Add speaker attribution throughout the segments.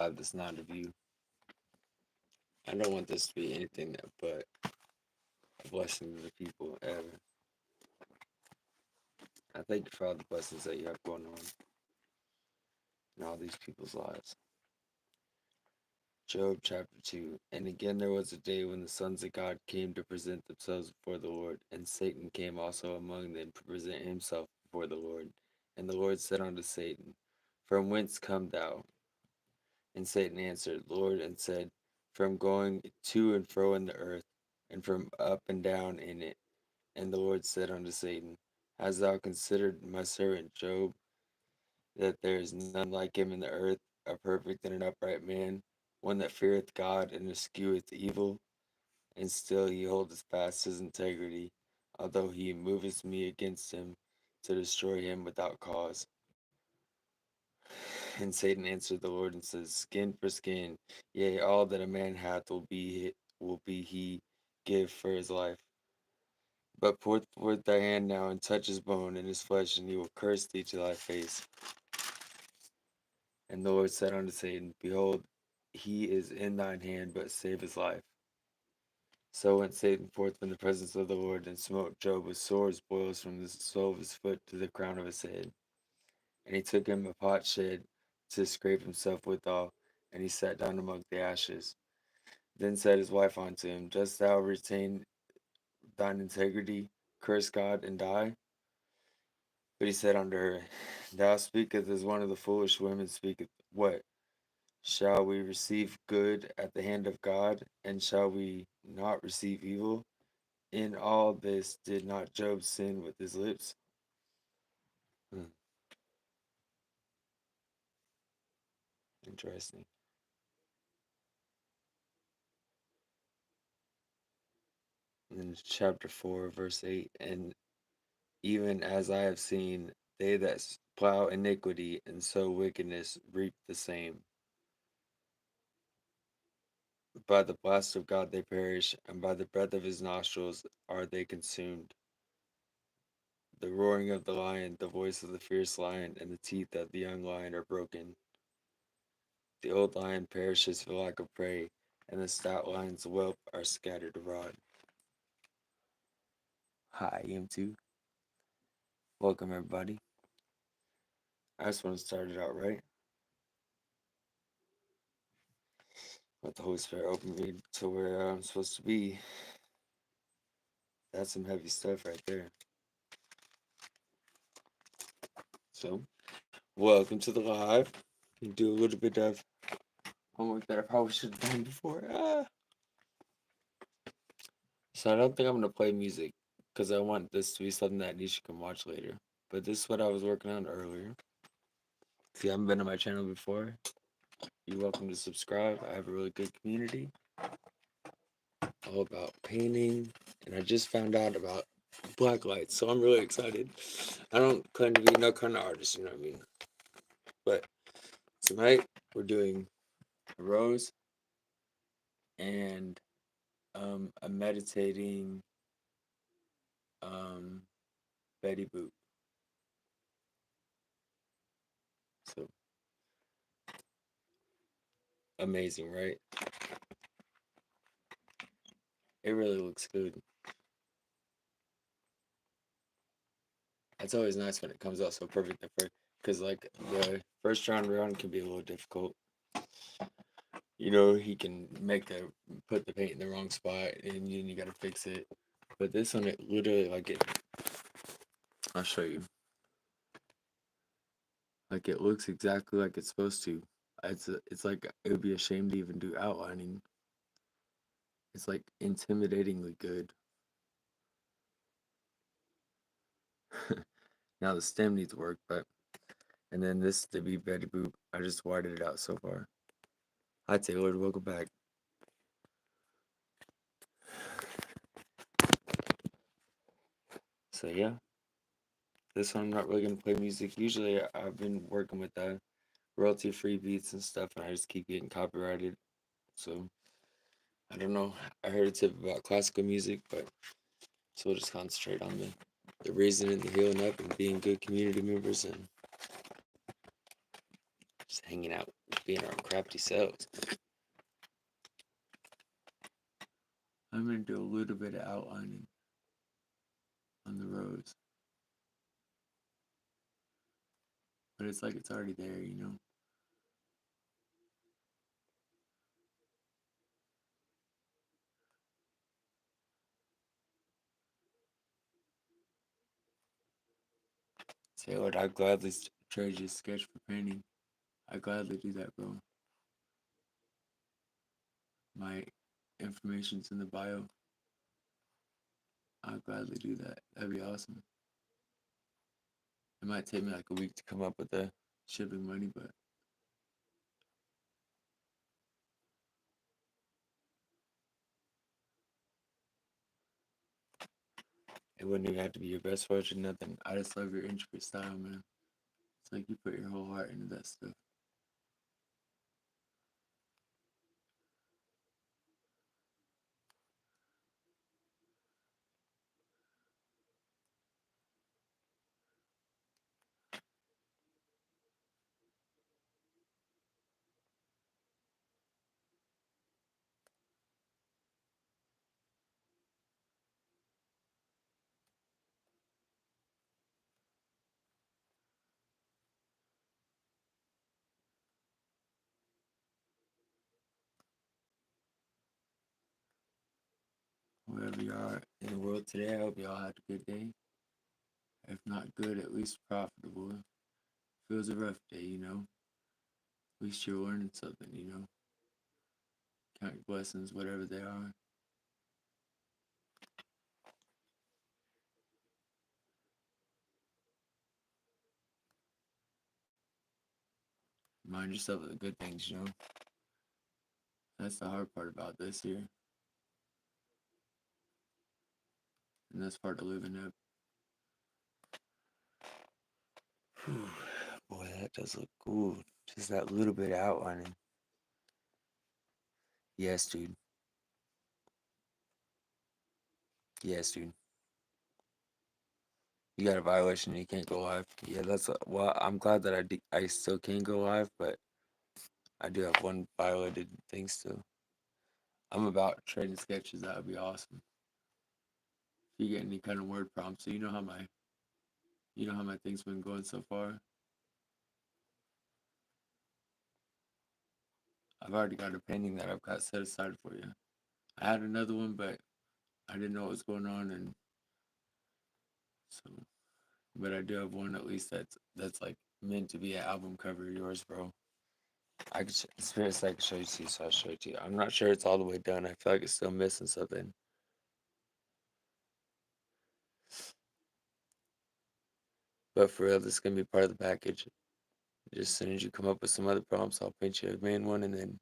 Speaker 1: have this not of you. I don't want this to be anything but a blessing to the people ever. I thank you for all the blessings that you have going on in all these people's lives. Job chapter 2. And again there was a day when the sons of God came to present themselves before the Lord, and Satan came also among them to present himself before the Lord. And the Lord said unto Satan, From whence come thou? And Satan answered, Lord, and said, From going to and fro in the earth, and from up and down in it. And the Lord said unto Satan, Hast thou considered my servant Job, that there is none like him in the earth, a perfect and an upright man, one that feareth God and escheweth evil? And still he holdeth fast his integrity, although he moveth me against him to destroy him without cause. And Satan answered the Lord and said, Skin for skin, yea, all that a man hath will be he give for his life. But put forth thy hand now and touch his bone and his flesh, and he will curse thee to thy face. And the Lord said unto Satan, Behold, he is in thine hand, but save his life. So went Satan forth from the presence of the Lord, and smote Job with sore boils from the sole of his foot to the crown of his head. And he took him a potsherd to scrape himself withal, and he sat down among the ashes. Then said his wife unto him, Dost thou retain thine integrity, curse God, and die? But he said unto her, Thou speakest as one of the foolish women speaketh. What? Shall we receive good at the hand of God, and shall we not receive evil? In all this did not Job sin with his lips? Hmm. Interesting. And then chapter 4, verse 8, and even as I have seen, they that plow iniquity and sow wickedness reap the same. By the blast of God they perish, and by the breath of his nostrils are they consumed. The roaring of the lion, the voice of the fierce lion, and the teeth of the young lion are broken. The old lion perishes for lack of prey, and the stout lion's whelp are scattered abroad. Hi, EM2. Welcome, everybody. I just want to start it out right. Let the Holy Spirit open me to where I'm supposed to be. That's some heavy stuff right there. So, welcome to the live. Do a little bit of homework that I probably should have done before. So I don't think I'm gonna play music because I want this to be something that Nisha can watch later. But this is what I was working on earlier. If you haven't been on my channel before, you're welcome to subscribe. I have a really good community all about painting, and I just found out about black lights, so I'm really excited. I don't claim to be no kind of artist, you know what I mean? But tonight we're doing a rose and a meditating um, Betty Boop. So amazing, right? It really looks good. It's always nice when it comes out so perfect at first, because like the first round around can be a little difficult. You know, he can put the paint in the wrong spot, and then you gotta fix it. But this one, it literally like it. I'll show you. Like it looks exactly like it's supposed to. It's like it would be a shame to even do outlining. It's like intimidatingly good. Now the stem needs work, but and then this to be Betty Boop. I just whited it out so far. Hi Taylor, welcome back. So yeah, this one I'm not really gonna play music. Usually I've been working with royalty-free beats and stuff, and I just keep getting copyrighted. So I don't know. I heard a tip about classical music, but so we'll just concentrate on the reason and the healing up and being good community members and Just hanging out, being our crafty selves. I'm gonna do a little bit of outlining on the rows, but it's like it's already there, you know. Say, Lord, I gladly trade you sketch for painting. I gladly do that, bro. My information's in the bio. I'll gladly do that. That'd be awesome. It might take me like a week to come up with the shipping money, but it wouldn't even have to be your best fortune, nothing. I just love your intricate style, man. It's like you put your whole heart into that stuff. Wherever you are in the world today, I hope y'all had a good day. If not good, at least profitable. If it was a rough day, you know, at least you're learning something, you know. Count your blessings, whatever they are. Remind yourself of the good things, you know. That's the hard part about this here. And that's part of living up. Whew. Boy, that does look cool. Just that little bit of outlining. Yes, dude. Yes, dude. You got a violation and you can't go live. Yeah, that's well. I'm glad that I still can go live, but I do have one violated thing still. I'm about trading sketches. That would be awesome. If you get any kind of word prompts, so you know how my thing's been going so far. I've already got a painting that I've got set aside for you. I had another one, but I didn't know what was going on, and so. But I do have one at least that's like meant to be an album cover of yours, bro. I could Spirit I could show you to, so I'll show it to you. I'm not sure it's all the way done. I feel like it's still missing something. But for real, this is gonna be part of the package. Just as soon as you come up with some other prompts, I'll paint you a main one and then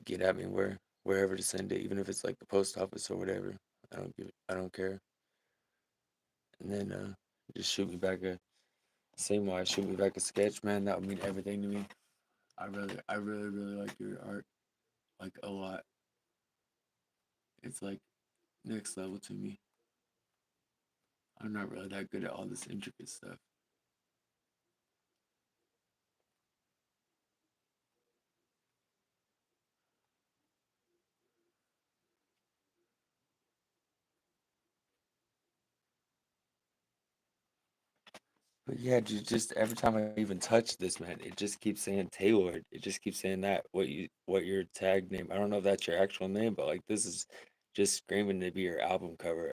Speaker 1: get at me wherever to send it, even if it's like the post office or whatever. I don't care. And then just shoot me back a same way. Shoot me back a sketch, man. That would mean everything to me. I really like your art, like a lot. It's like next level to me. I'm not really that good at all this intricate stuff. But yeah, just every time I even touch this, man, it just keeps saying Taylored. It just keeps saying that what your tag name. I don't know if that's your actual name, but like this is just screaming to be your album cover.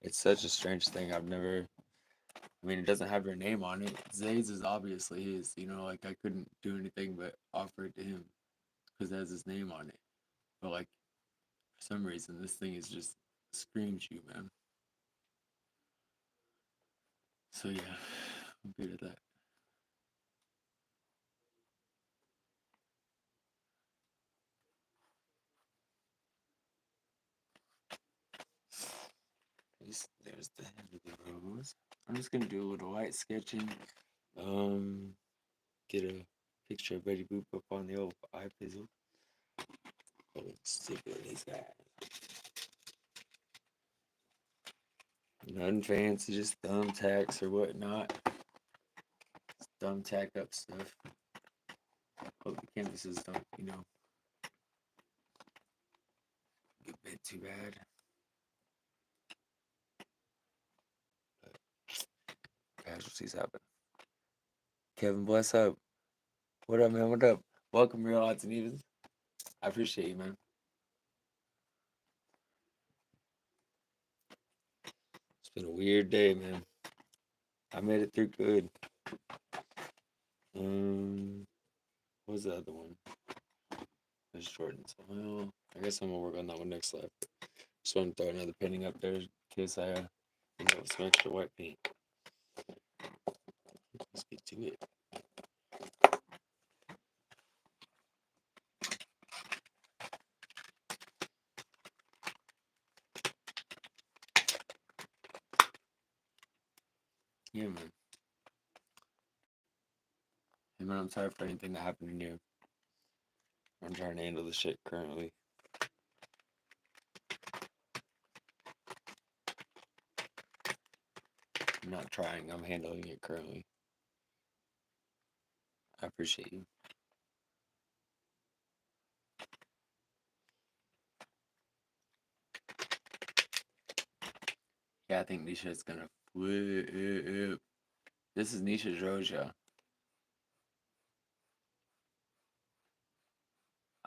Speaker 1: It's such a strange thing. I mean, it doesn't have your name on it. Zay's is obviously his. You know, like I couldn't do anything but offer it to him because it has his name on it. But like for some reason, this thing is just screams you, man. So yeah, I'm good at that. There's the head of the rose. I'm just gonna do a little light sketching. Um, get a picture of Betty Boop up on the old eye pizzle. Oh, stick with these guys. Nothing fancy, just thumbtacks or whatnot. dumb tack up stuff. Hope the canvases don't, get a bit too bad. But casualties happen. Kevin, bless up. What up, man? What up? Welcome, Real Odds and Evens. I appreciate you, man. It's been a weird day, man. I made it through good. What was the other one? There's Jordan's. Well, I guess I'm gonna work on that one next live. Just want to throw another painting up there in case I some extra white paint. Let's get to it. Yeah, man. Hey, man, I'm sorry for anything that happened in here. I'm trying to handle the shit currently. I'm not trying, I'm handling it currently. I appreciate you. Yeah, I think Nisha is gonna flip. This is Nisha Roja.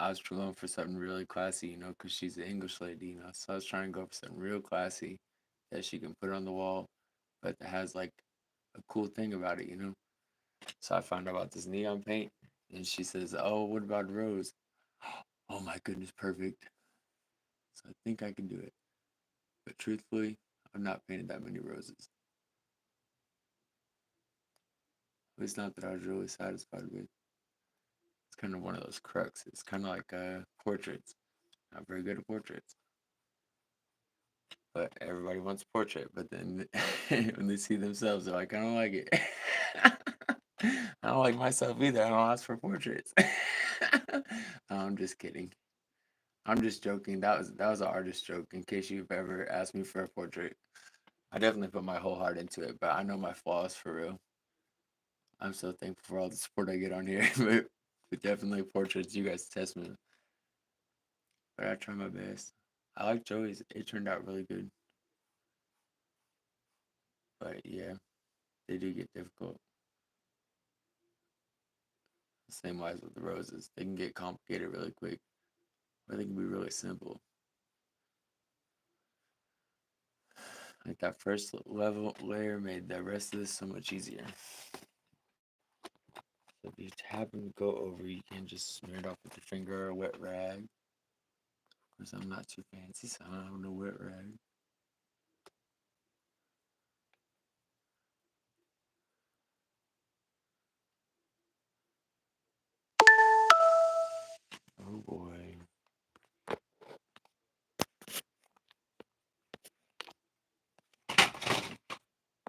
Speaker 1: I was going for something really classy, because she's an English lady, So I was trying to go for something real classy that she can put on the wall, but that has like a cool thing about it, So I found out about this neon paint, and she says, "Oh, what about rose?" Oh my goodness, perfect. So I think I can do it. But truthfully, I've not painted that many roses. At least not that I was really satisfied with. It's kind of one of those crux. It's kind of like portraits. Not very good at portraits. But everybody wants a portrait. But then when they see themselves, they're like, I don't like it. I don't like myself either. I don't ask for portraits. I'm just kidding. I'm just joking. That was an artist joke. In case you've ever asked me for a portrait, I definitely put my whole heart into it. But I know my flaws for real. I'm so thankful for all the support I get on here. but definitely portraits, you guys test me. But I try my best. I like Joey's. It turned out really good. But yeah, they do get difficult. Same wise with the roses. They can get complicated really quick. Or they can be really simple. Like that first level layer made the rest of this so much easier. So if you happen to go over, you can just smear it off with your finger or a wet rag. Of course, I'm not too fancy, so I don't have no wet rag. Oh boy.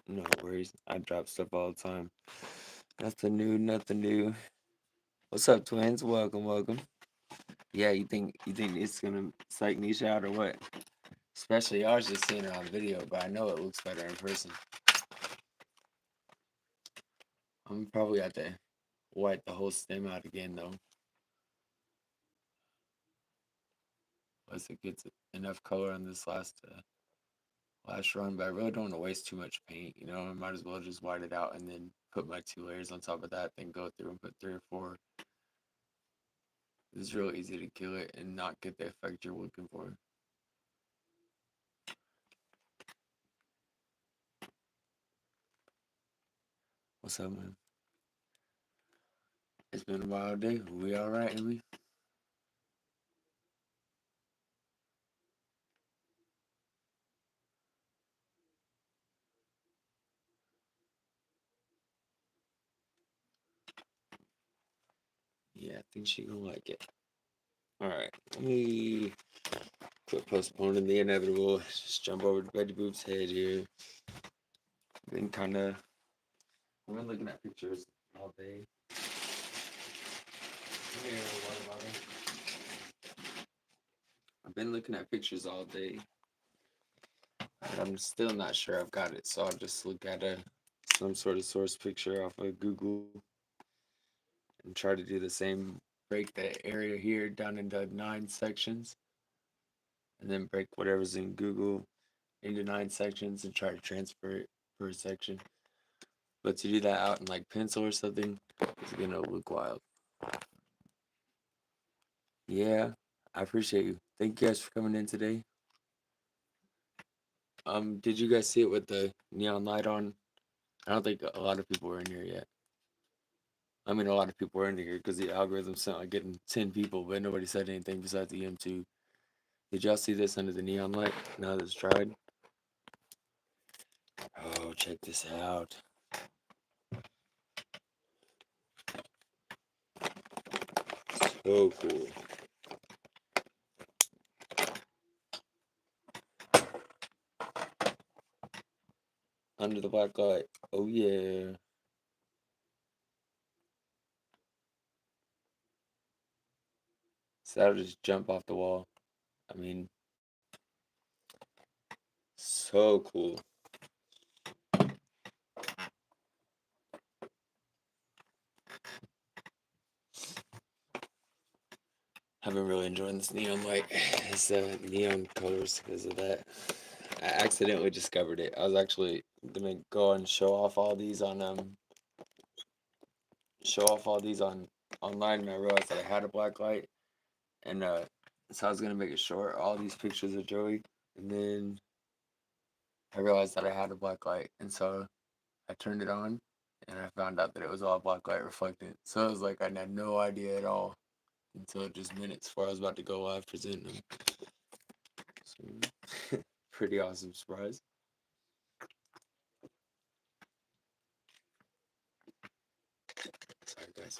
Speaker 1: No worries. I drop stuff all the time. Nothing new. What's up, twins? Welcome. Yeah, you think it's gonna psych Nisha out or what? Especially I was just seeing her on video, but I know it looks better in person. I'm probably have to wipe the whole stem out again though. Once it gets enough color on this last run, but I really don't want to waste too much paint, I might as well just white it out and then put my 2 layers on top of that, then go through and put 3 or 4. It's real easy to kill it and not get the effect you're looking for. What's up, man? It's been a wild day. We all right, Amy? Yeah, I think she gonna like it. All right, let me quit postponing the inevitable. Just jump over to Betty Boop's head here. I've been looking at pictures all day. Here, water bottle. I've been looking at pictures all day, but I'm still not sure I've got it. So I'll just look at some sort of source picture off of Google and try to do the same, break the area here down into 9 sections, and then break whatever's in Google into 9 sections and try to transfer it per section. But to do that out in like pencil or something, it's gonna look wild. Yeah, I appreciate you. Thank you guys for coming in today. Did you guys see it with the neon light on? I don't think a lot of people were in here yet. I mean, a lot of people were in here because the algorithm sent like getting 10 people, but nobody said anything besides the M2. Did y'all see this under the neon light? Now that it's tried. Oh, check this out. So cool. Under the black light. Oh, yeah. So that'll just jump off the wall. I mean, so cool. I've been really enjoying this neon light. It's neon colors because of that. I accidentally discovered it. I was actually gonna go and show off all these on online, and I realized that I had a black light, and so I was gonna make it short. All these pictures of Joey, and then I realized that I had a black light, and so I turned it on, and I found out that it was all black light reflecting. So it was like I had no idea at all until just minutes before I was about to go live presenting them. So, pretty awesome surprise. Sorry, guys.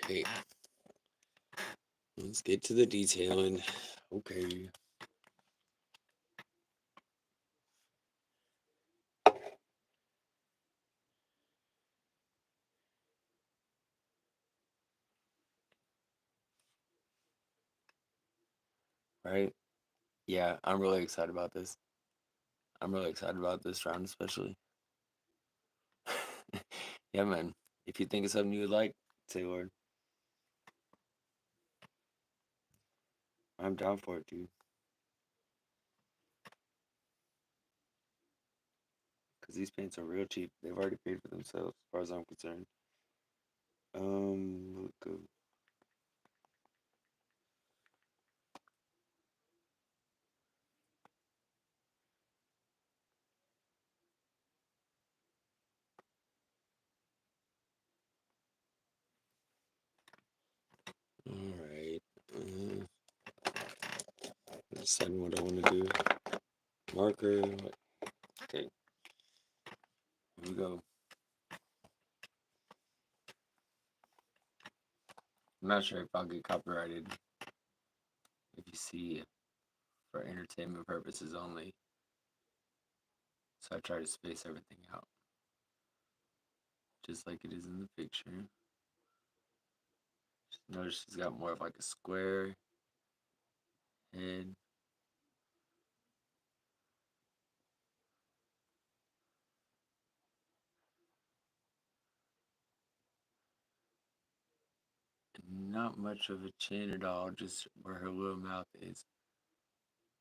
Speaker 1: Okay, let's get to the detailing. Okay. Right? Yeah, I'm really excited about this. I'm really excited about this round, especially. Yeah, man. If you think of something you would like, say Lord. I'm down for it, dude. Because these paints are real cheap. They've already paid for themselves, as far as I'm concerned. Look good. Alright. Deciding what I want to do. Marker. Okay. Here we go. I'm not sure if I'll get copyrighted if you see for entertainment purposes only. So I try to space everything out. Just like it is in the picture. Just notice she's got more of like a square head. Not much of a chin at all, just where her little mouth is.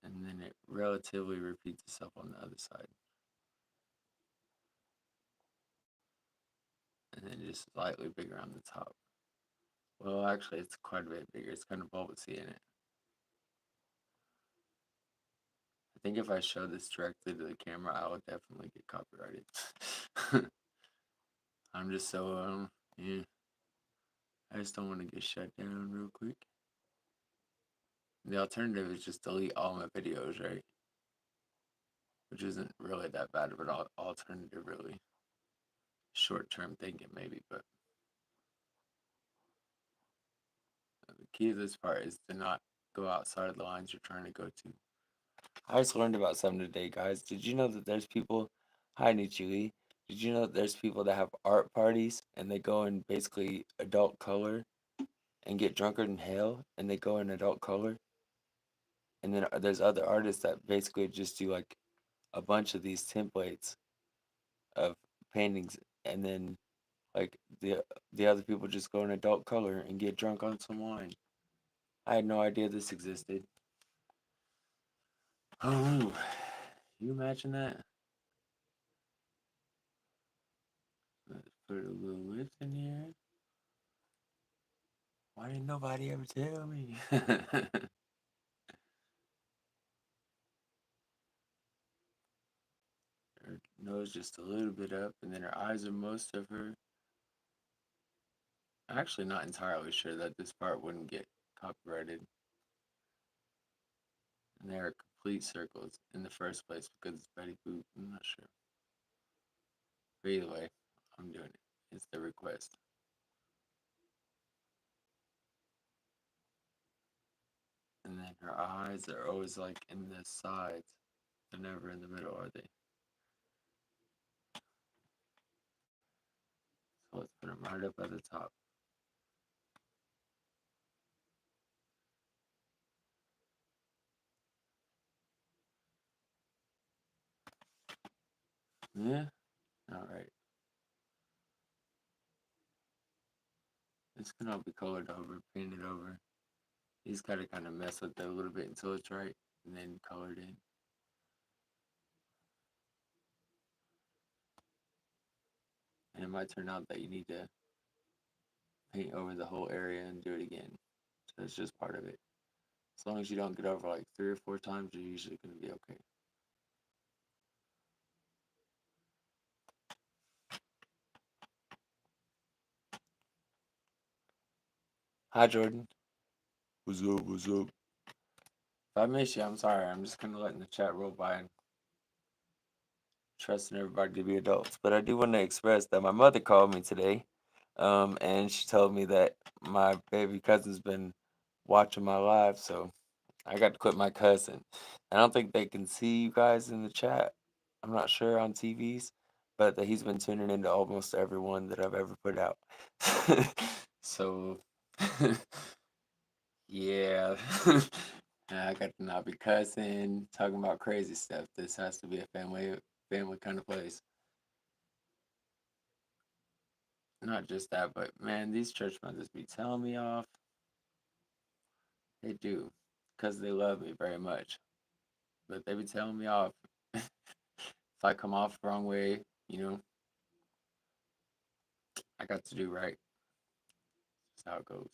Speaker 1: And then it relatively repeats itself on the other side. And then just slightly bigger on the top. Well, actually, it's quite a bit bigger. It's kind of bulbousy in it. I think if I show this directly to the camera, I would definitely get copyrighted. I'm just so, yeah. I just don't want to get shut down real quick. The alternative is just delete all my videos, right? Which isn't really that bad of an alternative, really. Short term thinking, maybe, but the key to this part is to not go outside of the lines you're trying to go to. I just learned about something today, guys. Did you know that there's people? Hi, Nichili. Did you know that there's people that have art parties and they go in basically adult color and get drunker than hell and they go in adult color? And then there's other artists that basically just do like a bunch of these templates of paintings, and then like the other people just go in adult color and get drunk on some wine. I had no idea this existed. Oh, you imagine that? Let's put a little lift in here. Why didn't nobody ever tell me? Her nose just a little bit up, and then her eyes are most of her. I'm actually not entirely sure that this part wouldn't get copyrighted. And they are complete circles in the first place because it's Betty Boop. I'm not sure. But either way, I'm doing it. It's the request. And then her eyes are always like in the sides. They're never in the middle, are they? So let's put them right up at the top. Yeah? Alright. This can all be colored over, painted over. You just gotta kind of mess with it a little bit until it's right, and then color it in. And it might turn out that you need to paint over the whole area and do it again. So it's just part of it. As long as you don't get over like 3 or 4 times, you're usually going to be okay. Hi, Jordan. What's up? What's up? If I miss you, I'm sorry. I'm just kind of letting the chat roll by and trusting everybody to be adults. But I do want to express that my mother called me today, and she told me that my baby cousin's been watching my live, so I got to quit my cousin. I don't think they can see you guys in the chat. I'm not sure on TVs, but that he's been tuning into almost everyone that I've ever put out. So, yeah. I got to not be cussing, talking about crazy stuff. This has to be a family kind of place. Not just that, but man, these church mothers be telling me off. They do, because they love me very much. But they be telling me off. If I come off the wrong way, you know, I got to do right. That's how it goes.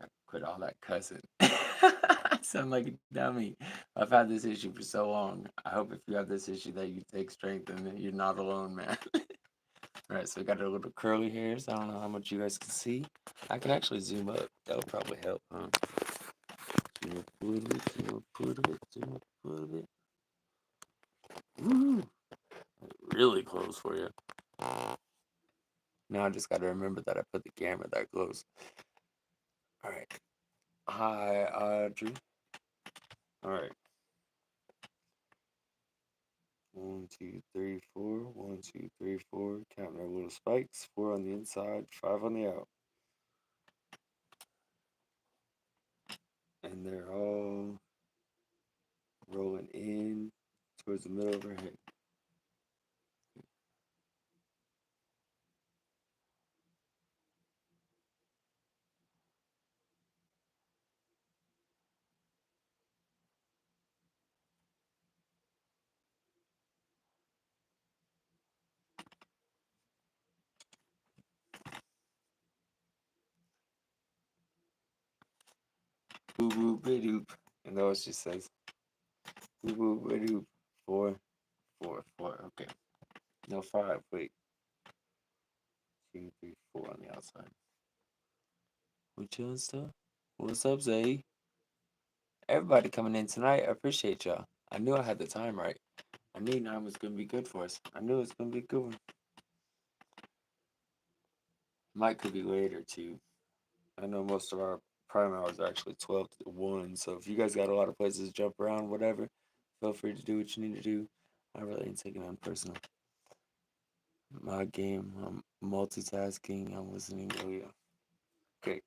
Speaker 1: Got to quit all that cussing. I sound like a dummy. I've had this issue for so long. I hope if you have this issue that you take strength and that you're not alone, man. All right, so we got our little curly hairs. I don't know how much you guys can see. I can actually zoom up. That'll probably help, huh? Zoom up a little bit, zoom up a little bit, zoom up a little bit. Woo! Really close for you. Now I just got to remember that I put the camera that close. All right. Hi, Audrey. All right. 1, 2, 3, 4. 1, 2, 3, 4. Counting our little spikes. 4 on the inside, 5 on the out. And they're all rolling in towards the middle of her head. Boo boo bidoop. And that what she says. Boo boo bidoop. 4, 4, 4. Okay. No, 5. Wait. 2, 3, 4 on the outside. We chilling stuff? What's up, Zay? Everybody coming in tonight. I appreciate y'all. I knew I had the time right. I knew 9 was gonna be good for us. I knew it was gonna be a good one. Might could be later too. I know most of our prime hours are actually 12 to 1. So if you guys got a lot of places to jump around, whatever, feel free to do what you need to do. I really ain't taking it on personal. My game, I'm multitasking, I'm listening. Oh, yeah. Okay.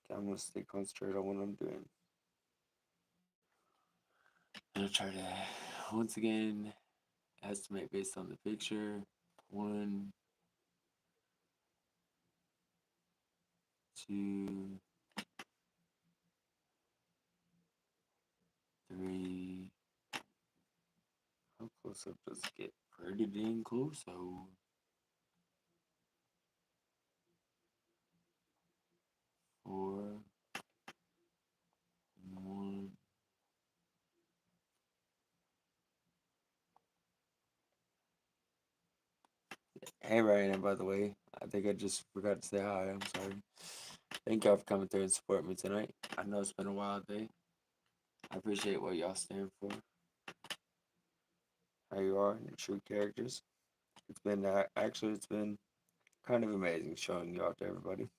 Speaker 1: Okay, I'm gonna stay concentrated on what I'm doing. I'm gonna try to once again estimate based on the picture. 1, 2, 3. How close up does it get? Pretty dang close. So 4, 1. Hey Ryan, by the way, I think I just forgot to say hi. I'm sorry. Thank y'all for coming through and supporting me tonight. I know it's been a wild day. I appreciate what y'all stand for, how you are, and your true characters. It's been actually it's been kind of amazing showing you out to everybody.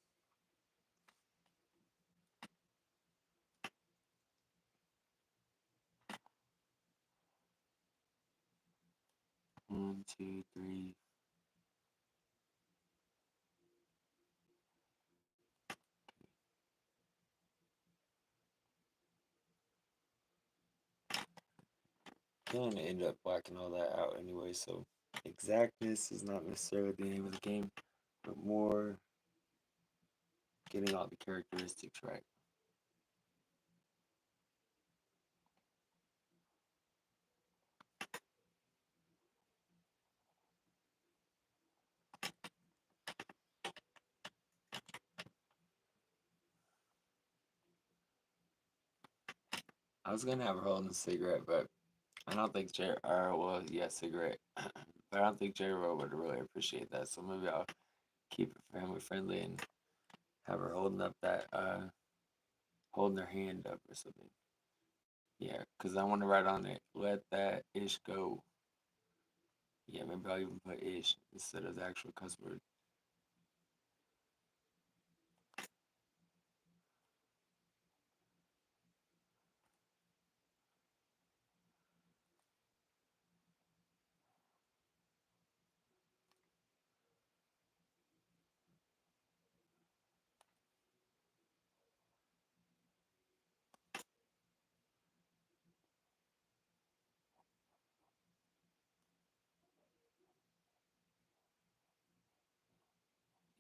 Speaker 1: 1, 2, 3. Gonna end up blacking all that out anyway, so exactness is not necessarily the name of the game, but more getting all the characteristics right. I was gonna have her holding a cigarette, but I don't think J or well, yeah, cigarette. But I don't think J Ro would really appreciate that. So maybe I'll keep it family friendly and have her holding up that holding her hand up or something. Yeah, because I want to write on it, let that ish go. Yeah, maybe I'll even put ish instead of the actual cuss word.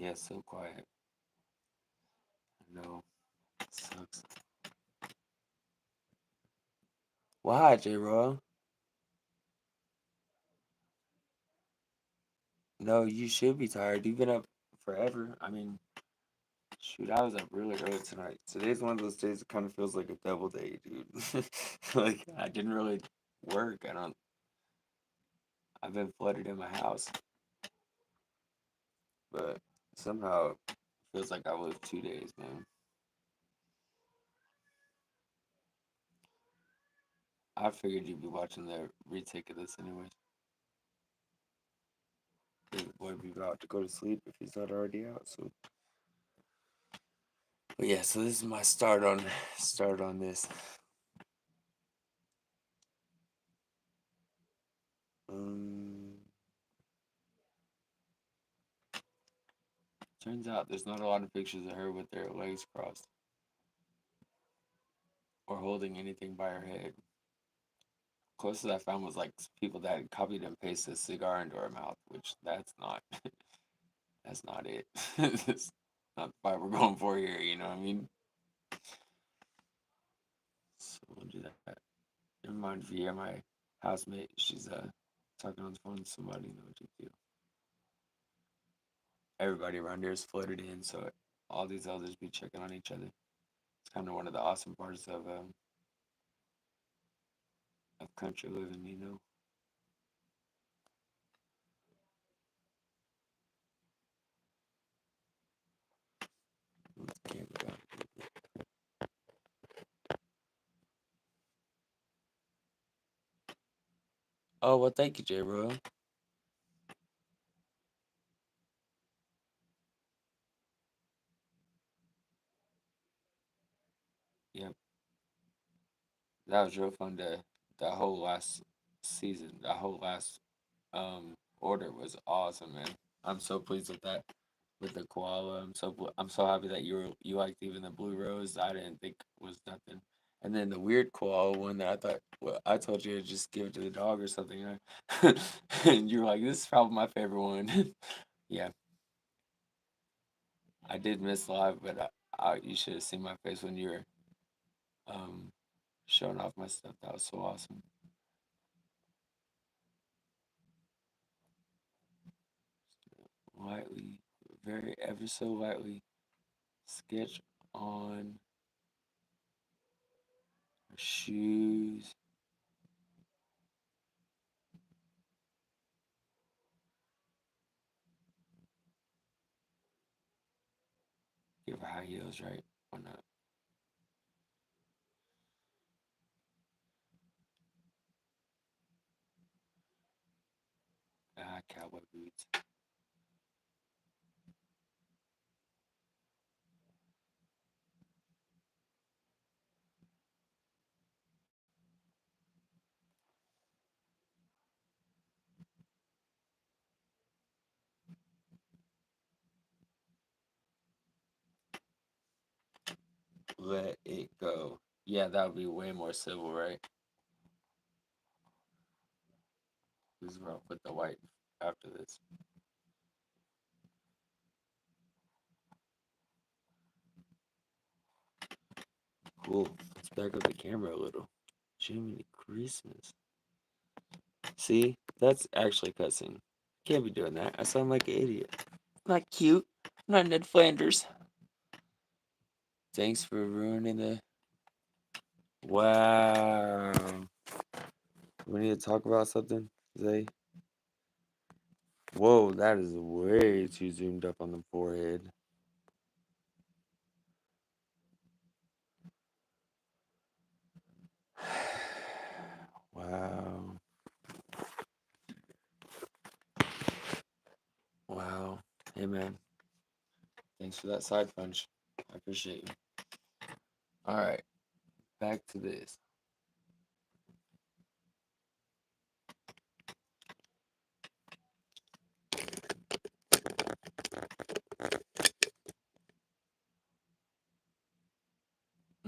Speaker 1: Yeah, so quiet. I know. Sucks. Why, J Ro? No, you should be tired. You've been up forever. I mean, shoot, I was up really early tonight. Today's one of those days that kind of feels like a double day, dude. Like I didn't really work. I've been flooded in my house, but somehow it feels like I lived 2 days, man. I figured you'd be watching the retake of this anyways. The boy be about to go to sleep if he's not already out. So, but yeah, so this is my start on this. Um, Turns out there's not a lot of pictures of her with their legs crossed or holding anything by her head. Closest I found was like people that had copied and pasted a cigar into her mouth, which that's not it. That's not the vibe we're going for here. You know what I mean? So we'll do that. Never mind, Via, my housemate. She's talking on the phone to somebody. No big deal. Everybody around here is flooded in, so all these elders be checking on each other. It's kind of one of the awesome parts of country living, you know. Let's camp it out. Oh well, thank you, J. Bro. Yep, that was real fun. That whole last season, that whole last order was awesome, man. I'm so pleased with that. with the koala. I'm so happy that you liked even the blue rose. I didn't think was nothing. And then the weird koala one that I thought, well, I told you to just give it to the dog or something, right? And you were like, this is probably my favorite one. Yeah, I did miss live, but you should have seen my face when you were um showing off my stuff. That was so awesome. Lightly, very ever so lightly sketch on her shoes. Give her high heels, right? Why not? Cowboy boots. Let it go. Yeah, that would be way more civil, right? This is where I'll put the white after this. Cool. Let's back up the camera a little. Jiminy Christmas. See, that's actually cussing. Can't be doing that. I sound like an idiot. Not cute. I'm not Ned Flanders. Thanks for ruining the. Wow. We need to talk about something, Zay. Whoa, that is way too zoomed up on the forehead. Wow. Wow. Hey, man. Thanks for that side punch. I appreciate you. All right. Back to this.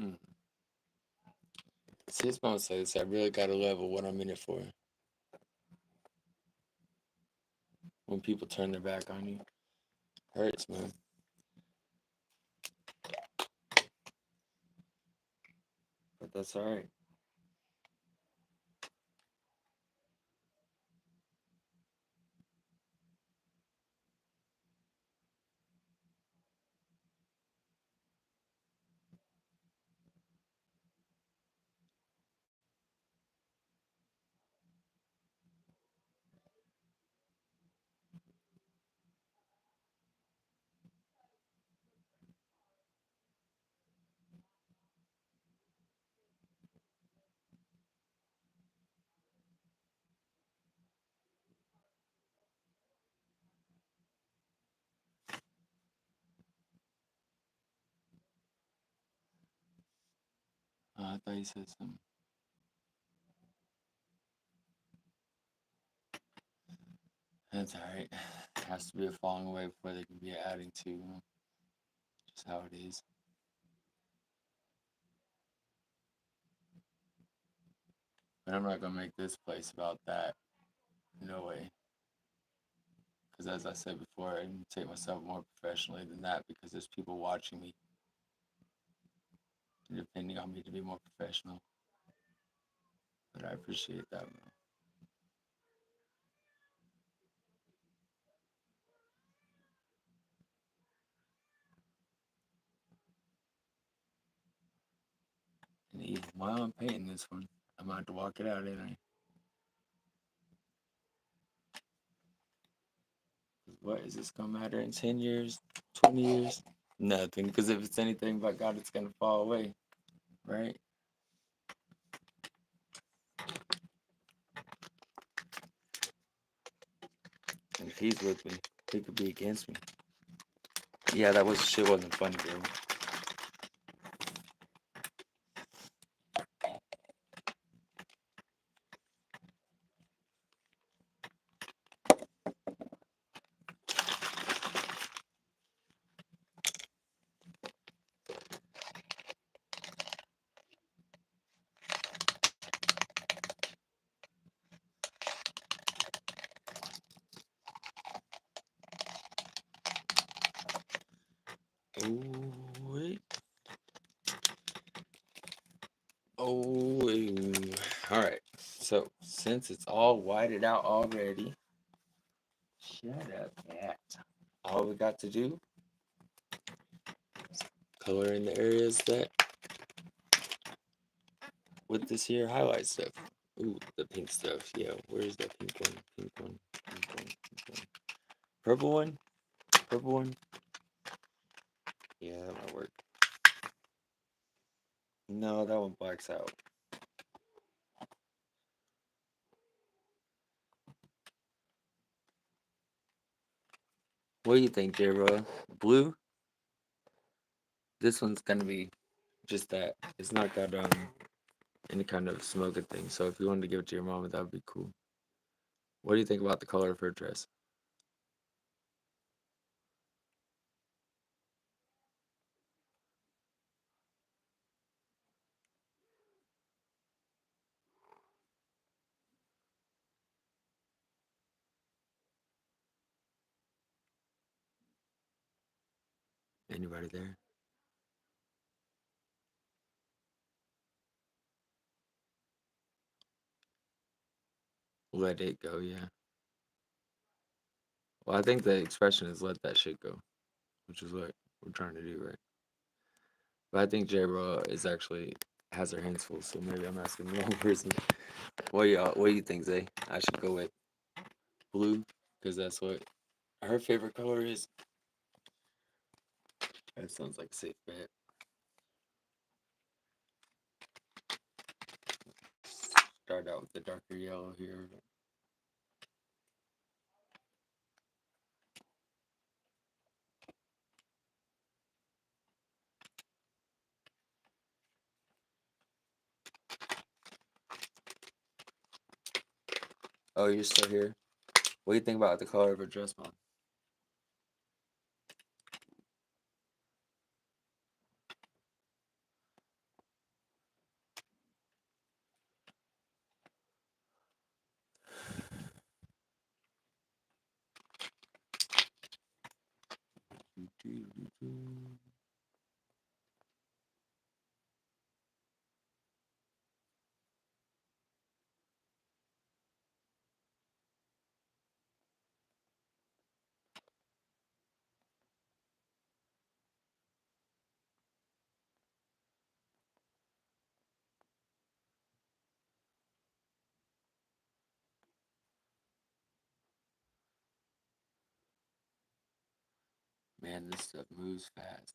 Speaker 1: Mm. See, it's gonna say this. I really gotta level what I'm in it for. When people turn their back on you, hurts, man. But that's all right. I thought you said something. That's all right. It has to be a falling away before they can be adding to. Just how it is. But I'm not gonna make this place about that. No way. Because as I said before, I can take myself more professionally than that because there's people watching me and depending on me to be more professional. But I appreciate that, man. And even while I'm painting this one, I'm gonna have to walk it out, ain't I? What is this gonna matter in 10 years, 20 years? Nothing, because if it's anything but God, it's gonna fall away, right? And if he's with me, he could be against me. Yeah, that was shit wasn't funny, bro. wait. Oh, wait. All right. So since it's all whited out already, shut up, cat. All we got to do is color in the areas that with this here highlight stuff. Ooh, the pink stuff. Yeah, where's that pink one? Pink one. Pink one. Pink one. Purple one. Purple one. Yeah, that might work. No, that one blacks out. What do you think, J-Ro? Blue? This one's gonna be just that. It's not got any kind of smoking thing. So if you wanted to give it to your mom, that would be cool. What do you think about the color of her dress? Anybody there? Let it go, yeah. Well, I think the expression is let that shit go, which is what we're trying to do, right? But I think J-Ro is actually has her hands full, so maybe I'm asking the wrong person. What do you think, Zay? I should go with blue, because that's what her favorite color is. That sounds like a safe bet. Start out with the darker yellow here. Oh, you're still here? What do you think about the color of her dress, Mom? Man, this stuff moves fast.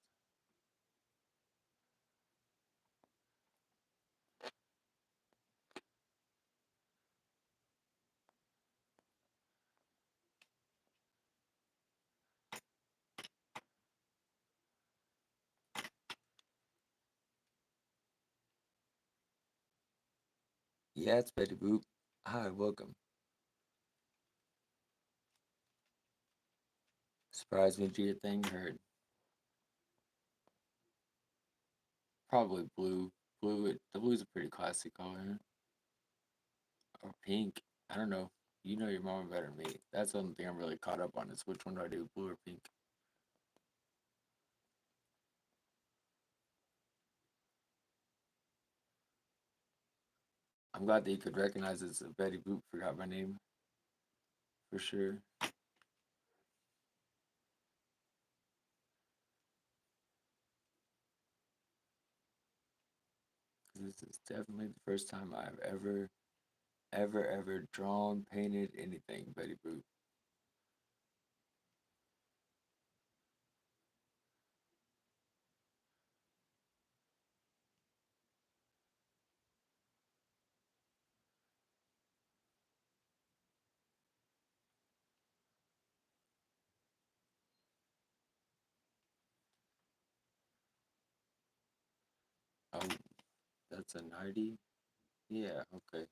Speaker 1: Yeah, it's Betty Boop. Hi, welcome. Surprised me to your thing. Heard probably blue. The blue's a pretty classic color. Or pink. I don't know. You know your mama better than me. That's the only thing I'm really caught up on is which one do I do, blue or pink? I'm glad that you could recognize it's a Betty Boop. Forgot my name for sure. This is definitely the first time I've ever drawn, painted anything Betty Boop. Oh, that's a 90? Yeah, okay.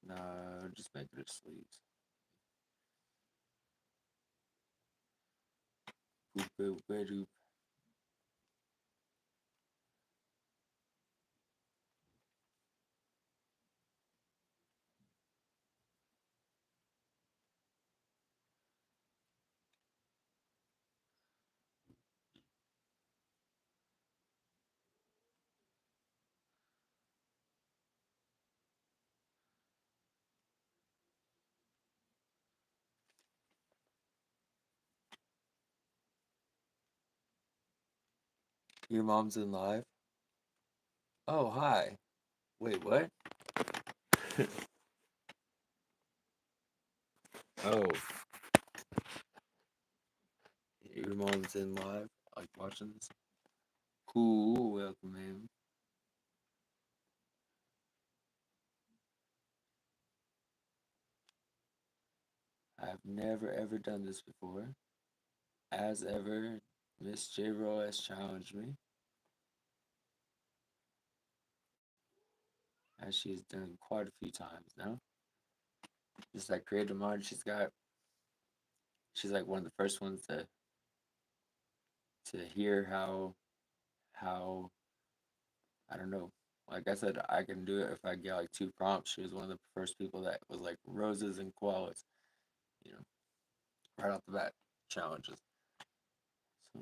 Speaker 1: Nah, just make it a sleeves. Boop, boop, boop. Your mom's in live? Oh, hi. Wait, what? Oh, your mom's in live? Like watching this? Cool, welcome in. I've never ever done this before. As ever, Miss J. Roy has challenged me, as she's done quite a few times now. Just like creative mind, she's like one of the first ones to hear how I don't know. Like I said, I can do it if I get like two prompts. She was one of the first people that was like roses and koalas, you know, right off the bat challenges. So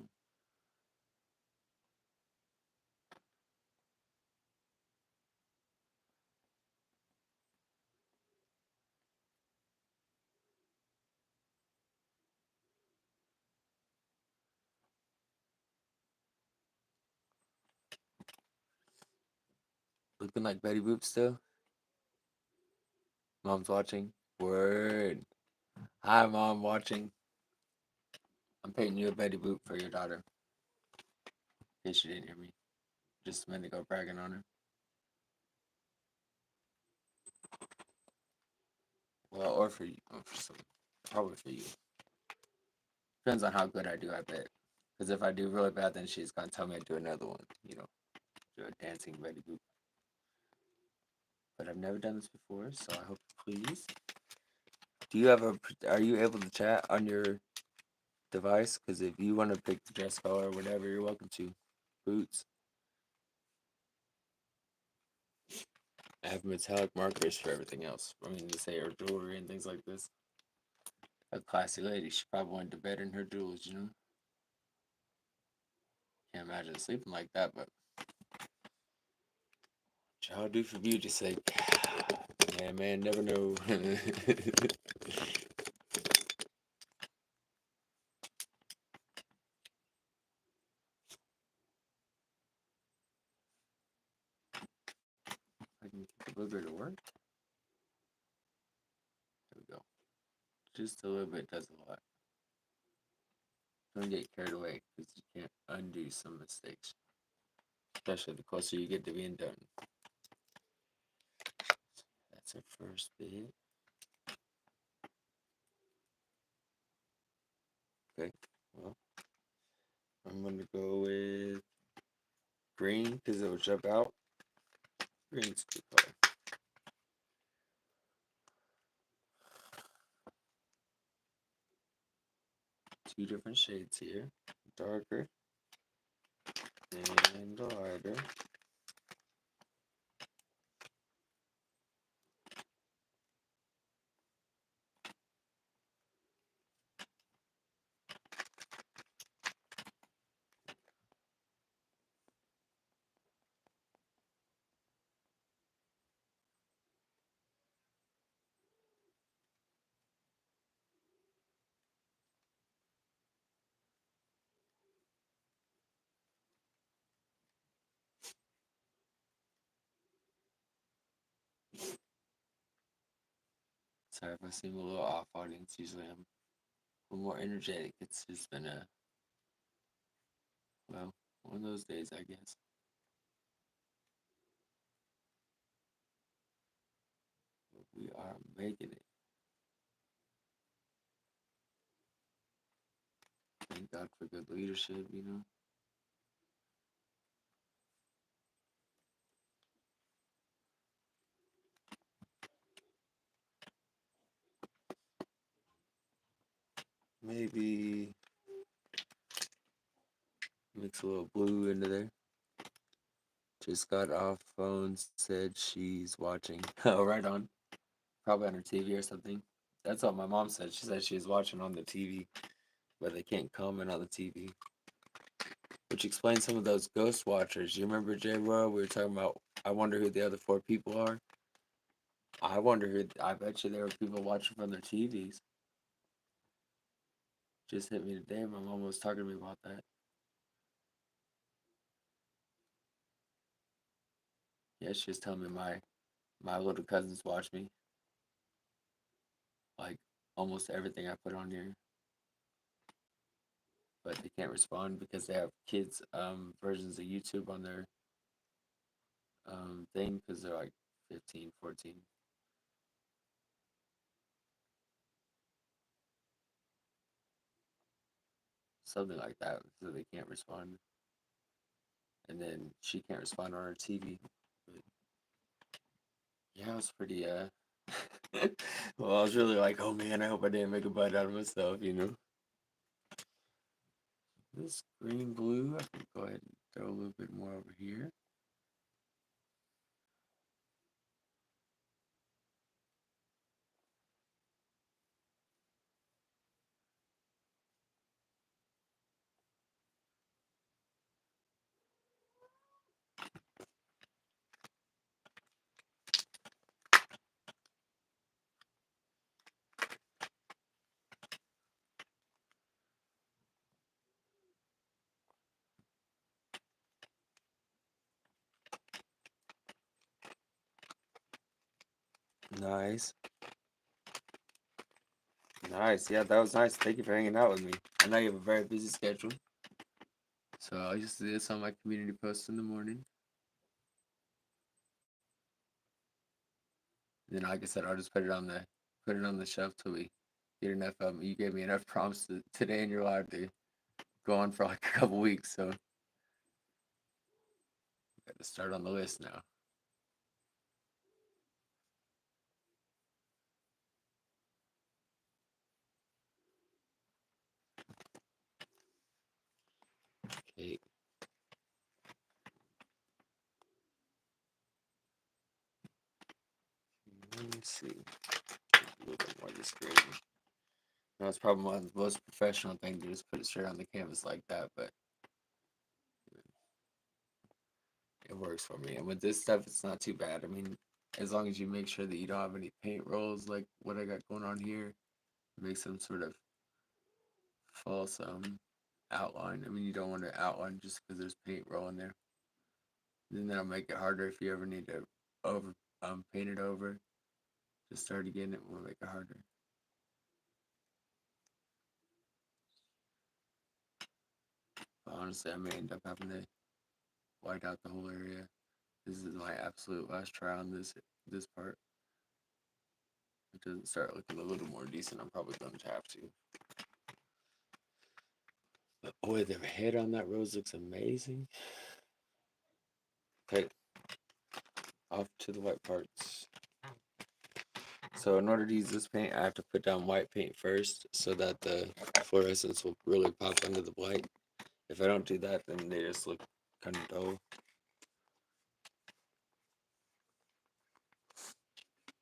Speaker 1: looking like Betty Boop still. Mom's watching. Word. Hi, mom, watching. I'm painting you a Betty Boop for your daughter. In case you didn't hear me just a minute ago bragging on her. Well, or for you, or for some, probably for you. Depends on how good I do, I bet. Because if I do really bad, then she's gonna tell me to do another one. Do a dancing Betty Boop. But I've never done this before, so I hope you please. Do you have a? Are you able to chat on your device? Because if you want to pick the dress color or whatever, you're welcome to. Boots. I have metallic markers for everything else. I mean, to say her jewelry and things like this. A classy lady. She probably went to bed in her jewels, you know? Can't imagine sleeping like that, but I'll do for beauty's sake. Yeah, man, never know. I can get the booger to work. There we go. Just a little bit does a lot. Don't get carried away because you can't undo some mistakes, especially the closer you get to being done. That's our first bit. Okay, well, I'm gonna go with green because it will jump out. Green's a good color. Two different shades here, darker and lighter. Sorry if I seem a little off, audience. Usually I'm a little more energetic. It's just been well, one of those days, I guess. But we are making it. Thank God for good leadership, you know. Maybe mix a little blue into there. Just got off phone, said she's watching. Oh, right on. Probably on her TV or something. That's what my mom said. She said she's watching on the TV, but they can't comment on the TV. Which explains some of those ghost watchers. You remember J. Roy? We were talking about. I wonder who the other four people are. I wonder who. I bet you there were people watching from their TVs. Just hit me today. My mom was talking to me about that. Yeah, she was telling me my little cousins watch me, like almost everything I put on here, but they can't respond because they have kids versions of YouTube on their thing because they're like 15, 14, something like that, so they can't respond. And then she can't respond on her TV. But yeah, it was pretty well, I was really like, oh man, I hope I didn't make a butt out of myself, you know. This green blue, I can go ahead and throw a little bit more over here. Nice. Nice. Yeah, that was nice. Thank you for hanging out with me. I know you have a very busy schedule. So I used to do this on my community post in the morning. Then like I said, I'll just put it on the shelf till we get enough of them. You gave me enough prompts today in your life to go on for like a couple weeks, so got to start on the list now. Okay. Let me see. A little bit more of this grading. No, it's probably one of the most professional thing to just put it straight on the canvas like that, but it works for me. And with this stuff, it's not too bad. I mean, as long as you make sure that you don't have any paint rolls like what I got going on here, make some sort of false outline. I mean, you don't want to outline just because there's paint roll in there. Then that'll make it harder if you ever need to over paint it over. Just start again, it will make it harder. But honestly, I may end up having to white out the whole area. This is my absolute last try on this part. It doesn't start looking a little more decent. I'm probably going to have to. But boy, the head on that rose looks amazing. Okay, off to the white parts. So in order to use this paint, I have to put down white paint first so that the fluorescence will really pop under the white. If I don't do that, then they just look kind of dull.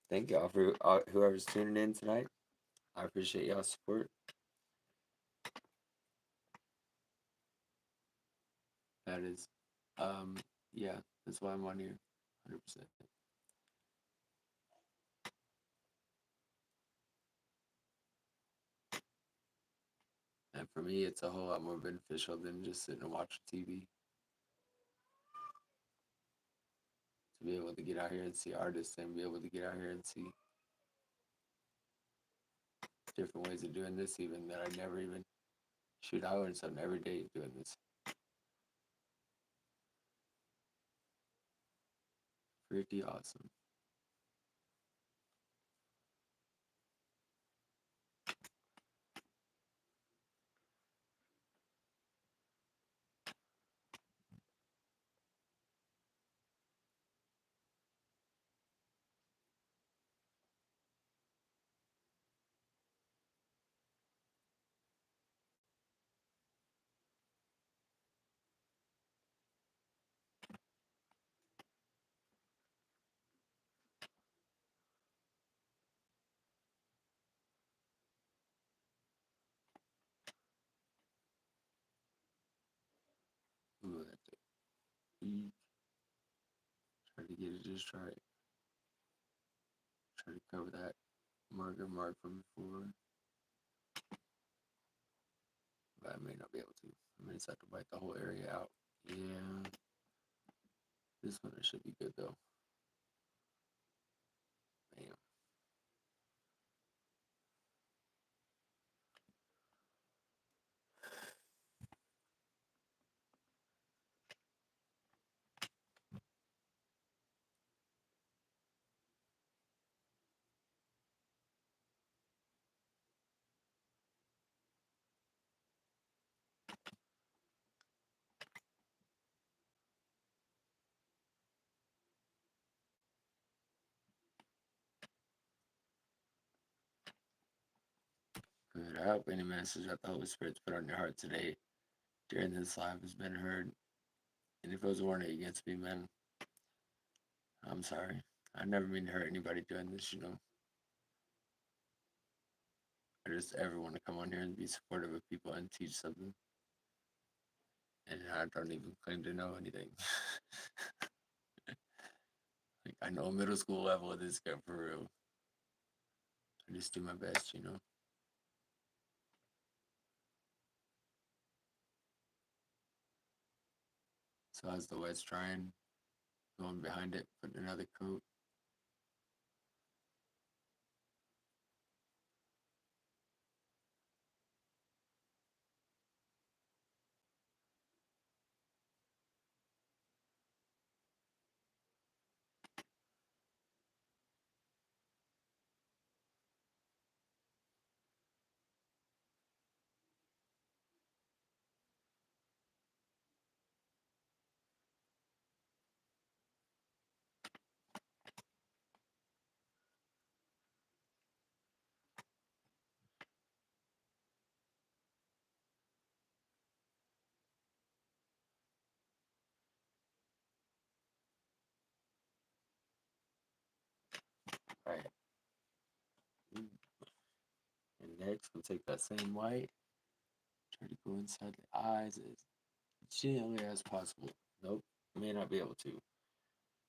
Speaker 1: Thank y'all for whoever's tuning in tonight. I appreciate y'all's support. That is, um, yeah, that's why I'm on here, 100%. And for me, it's a whole lot more beneficial than just sitting and watching TV. To be able to get out here and see artists and be able to get out here and see different ways of doing this, even that I never even shoot. I learn something every day doing this. Pretty awesome. Ooh, that's a try to get it just right. Try to cover that marker mark from before. But I may not be able to. I may just have to wipe the whole area out. Yeah. This one should be good though. Bam. Good. I hope any message that the Holy Spirit's put on your heart today during this live has been heard. And if it was a warning against me, man, I'm sorry. I never mean to hurt anybody doing this. I just ever want to come on here and be supportive of people and teach something. And I don't even claim to know anything. Like, I know middle school level of this guy for real. I just do my best. So as the wet's drying, going behind it, putting another coat. All right. And next, we'll take that same white, try to go inside the eyes as gently as possible. Nope, may not be able to.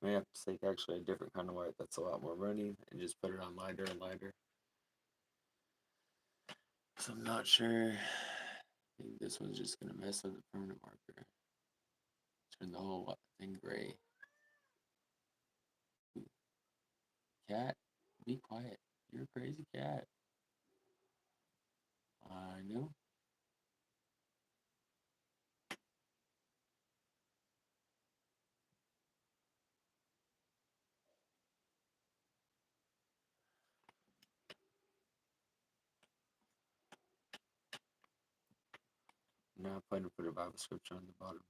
Speaker 1: May have to take actually a different kind of white that's a lot more runny and just put it on lighter and lighter. So I'm not sure. I think this one's just gonna mess up the permanent marker. Turn the whole thing gray. Cat, be quiet. You're a crazy cat. I know. Now I plan to put a Bible scripture on the bottom.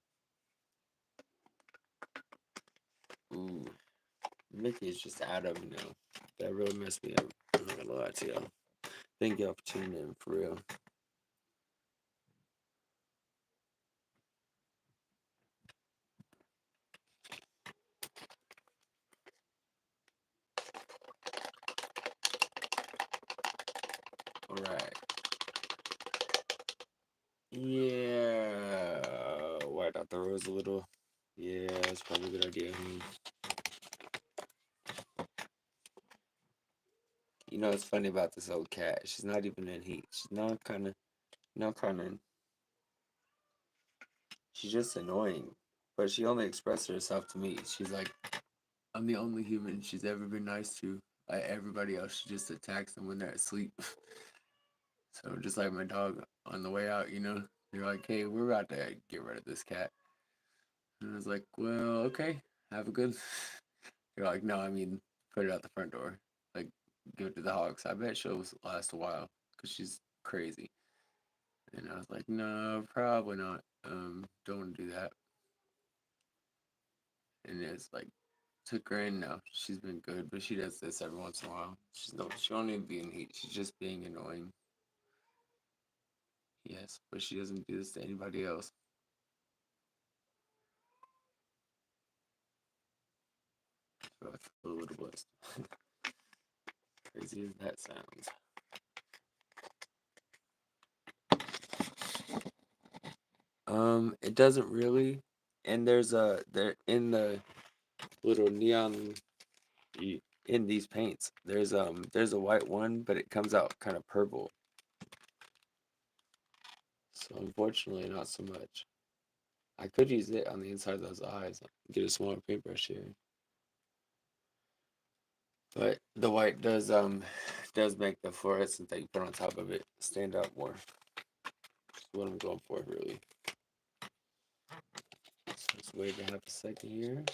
Speaker 1: Ooh, Mickey is just Adam, That really messed me up. I'm not gonna lie to y'all. Thank y'all for tuning in, for real. Alright. Yeah. White out the rose a little. Yeah, that's probably a good idea. You know what's funny about this old cat? She's not even in heat. She's not kind of. She's just annoying. But she only expressed herself to me. She's like, I'm the only human she's ever been nice to. Like everybody else, she just attacks them when they're asleep. So just like my dog on the way out, they're like, hey, we're about to get rid of this cat. And I was like, well, okay, have a good. They're like, no, I mean, put it out the front door. Like, give it to the hogs. I bet she'll last a while because she's crazy. And I was like, no, probably not. Don't want to do that. And it's like, took her in now. She's been good, but she does this every once in a while. She don't even be in heat. She's just being annoying. Yes, but she doesn't do this to anybody else. So I feel a little blessed. Crazy as that sounds. It doesn't really. And there in the little neon in these paints. There's a white one, but it comes out kind of purple. So unfortunately, not so much. I could use it on the inside of those eyes. Get a smaller paintbrush here. But the white does make the fluorescent that you put on top of it stand out more. That's what I'm going for, really. So let's wait to have a second here.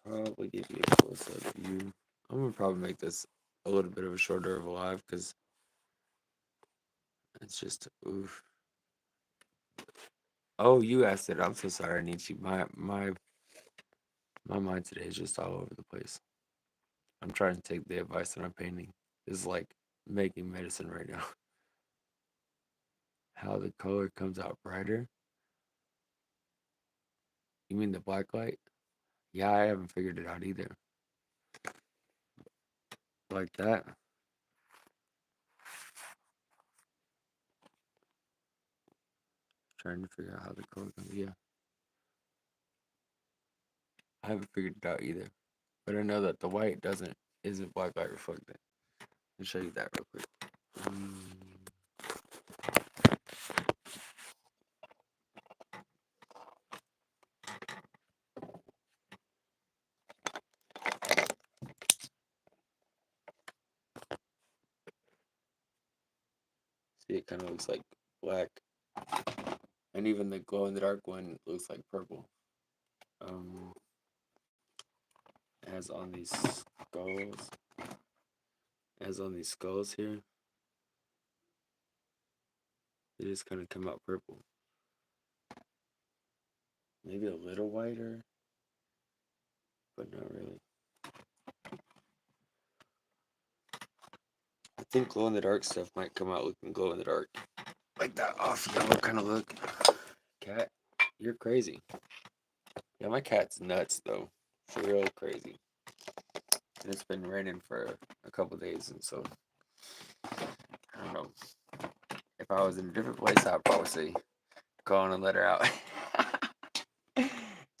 Speaker 1: Probably give you a close-up view. I'm gonna probably make this a little bit of a shorter of a live because it's just oof. Oh, you asked it. I'm so sorry, Nietzsche. My mind today is just all over the place. I'm trying to take the advice that I'm painting. This is like making medicine right now. How the color comes out brighter? You mean the black light? Yeah, I haven't figured it out either. Like that. Trying to figure out how the color comes. Yeah, I haven't figured it out either. But I know that the white isn't black light reflected. I'll show you that real quick. See, it kind of looks like black, and even the glow in the dark one looks like purple. Um, as on these skulls, as on these skulls here, they just kind of come out purple. Maybe a little whiter, but not really. I think glow in the dark stuff might come out looking glow in the dark, like that off yellow kind of look. Cat, you're crazy. Yeah, my cat's nuts though, for real crazy. And it's been raining for a couple days, and so I don't know. If I was in a different place, I'd probably say go on and let her out.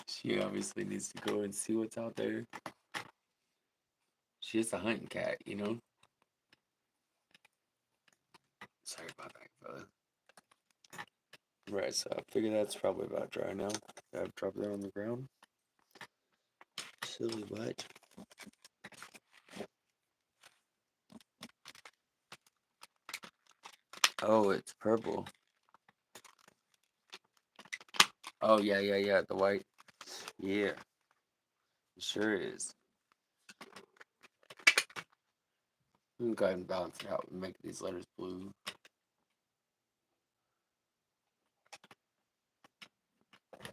Speaker 1: She obviously needs to go and see what's out there. She is a hunting cat, you know? Sorry about that, fella. Right, so I figure that's probably about dry now. I've dropped that on the ground. Silly butt. Oh, it's purple. Oh, yeah. The white. Yeah, it sure is. I'm gonna go ahead and balance it out and make these letters blue.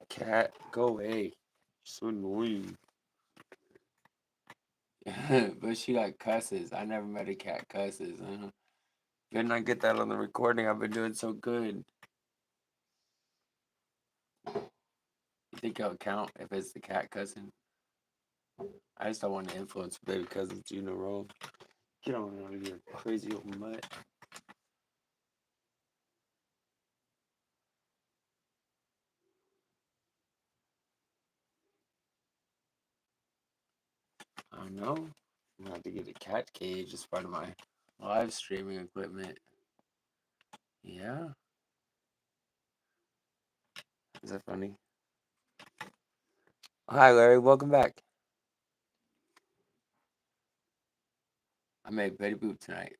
Speaker 1: Cat, go away. So annoying. But she got cusses. I never met a cat cusses. Didn't I get that on the recording? I've been doing so good. You think it'll count if it's the cat cussing? I just don't want to influence baby cousins, you know, wrong. Get on out of here, crazy old mutt. I know. I'm gonna have to get a cat cage as part of my live streaming equipment. Yeah. Is that funny? Hi, Larry. Welcome back. I made Betty Boop tonight.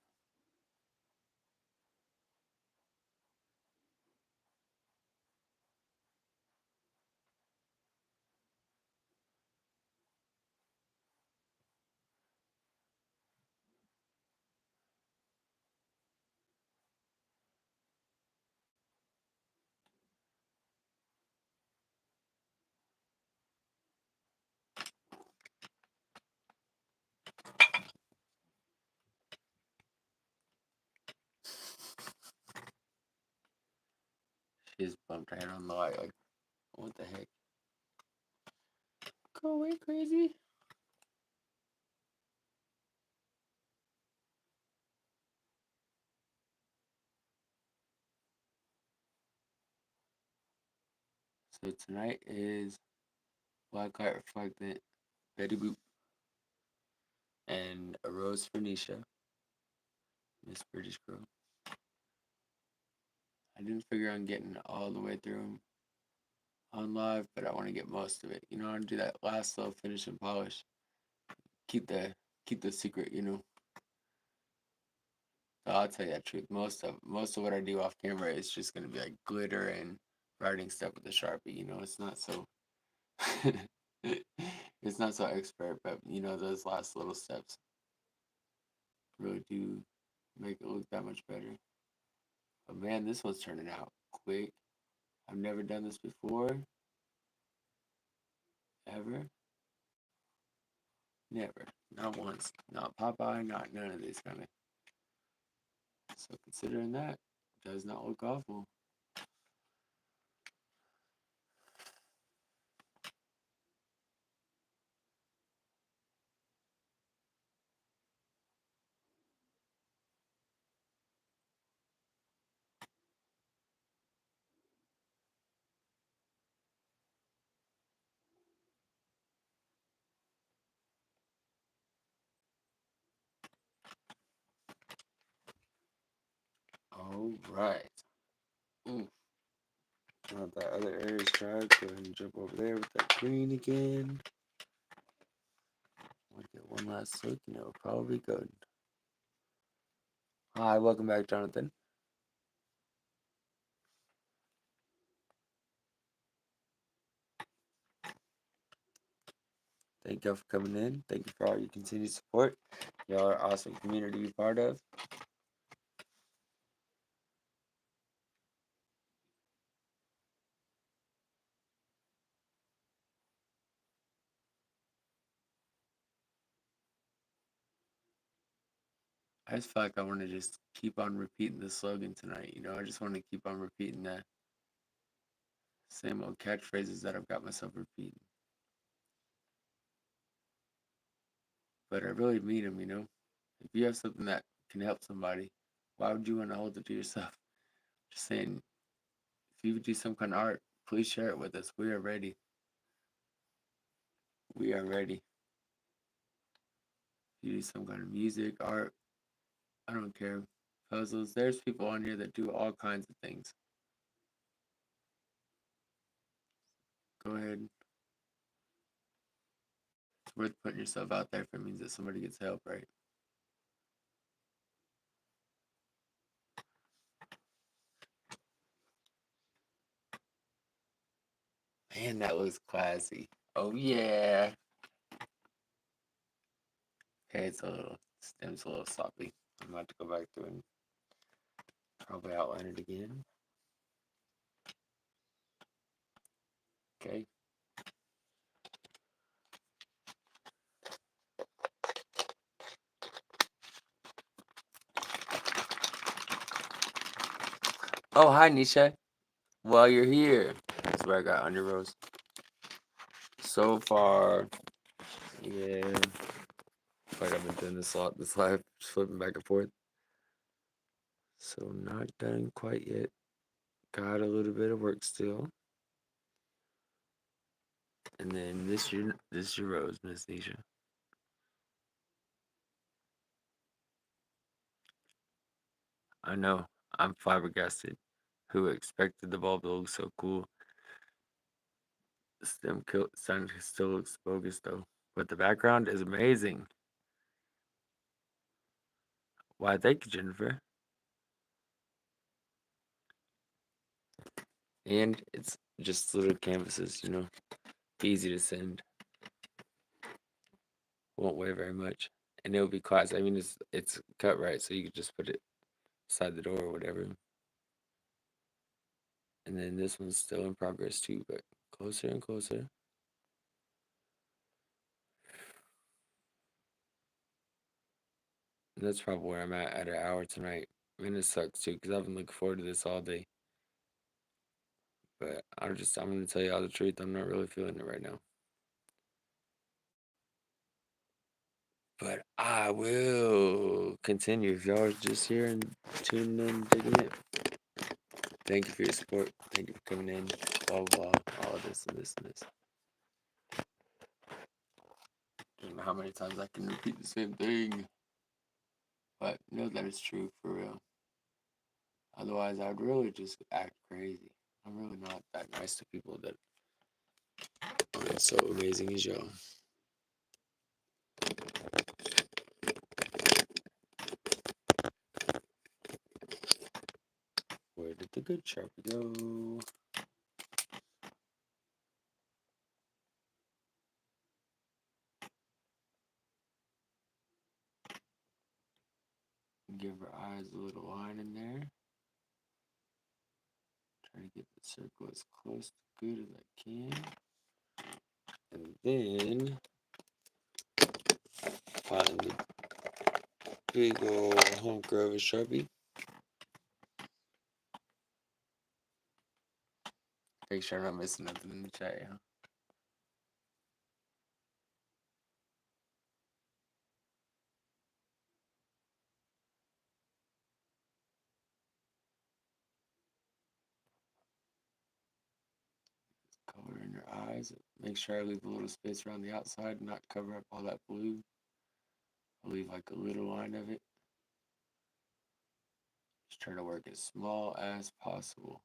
Speaker 1: She just bumped her head on the light. Like, what the heck? Go away, crazy. So tonight is Black Light Reflectant, Betty Boop, and a rose for Nisha, Miss British Girl. I didn't figure on getting all the way through them on live, but I want to get most of it. You know, I want to do that last little finish and polish. keep the secret, you know. So I'll tell you the truth. Most of what I do off camera is just gonna be like glitter and writing stuff with a Sharpie. You know, it's not so it's not so expert, but you know those last little steps really do make it look that much better. But man, this one's turning out quick. I've never done this before, ever, never, not once, not Popeye, not none of this kind of. So considering that, does not look awful. All right. Ooh. Now that other area is dry, go ahead and jump over there with that green again. I'll get one last look and it'll probably be good. Hi, welcome back, Jonathan. Thank y'all for coming in. Thank you for all your continued support. Y'all are awesome community to be part of. I just feel like I want to just keep on repeating the slogan tonight. You know, I just want to keep on repeating the same old catchphrases that I've got myself repeating. But I really mean them, you know. If you have something that can help somebody, why would you want to hold it to yourself? Just saying, if you do some kind of art, please share it with us. We are ready. We are ready. If you do some kind of music, art, I don't care. Puzzles. There's people on here that do all kinds of things. Go ahead. It's worth putting yourself out there if it means that somebody gets help, right? Man, that looks classy. Oh yeah. Okay, stem's a little sloppy. I'm about to go back to it and probably outline it again. Okay. Oh, hi, Nisha. Well, you're here. That's what I got on your rose. So far, yeah. Like I've been doing this a lot this life, just flipping back and forth. So not done quite yet. Got a little bit of work still. And then this your rose, Miss Nisha. I know. I'm flabbergasted. Who expected the bulb to look so cool? The stem still looks bogus though. But the background is amazing. Why, thank you, Jennifer. And it's just little canvases, you know. Easy to send. Won't weigh very much. And it'll be class. I mean it's cut right, so you could just put it beside the door or whatever. And then this one's still in progress too, but closer and closer. And that's probably where I'm at an hour tonight. I mean, it sucks too, because I've been looking forward to this all day. But I'm gonna tell you all the truth. I'm not really feeling it right now. But I will continue. If y'all are just here and tuning in, digging it, thank you for your support. Thank you for coming in. Blah, blah, blah. All of this and this and this. I don't know how many times I can repeat the same thing. But know that it's true for real. Otherwise, I'd really just act crazy. I'm really not that nice to people that aren't so amazing as y'all. Where did the good Sharpie go? Give her eyes a little line in there. Try to get the circle as close to good as I can. And then find the big old hunker of a Sharpie. Make sure I'm not missing nothing in the chat, yeah. Color in your eyes. Make sure I leave a little space around the outside, not cover up all that blue. I'll leave like a little line of it. Just try to work as small as possible.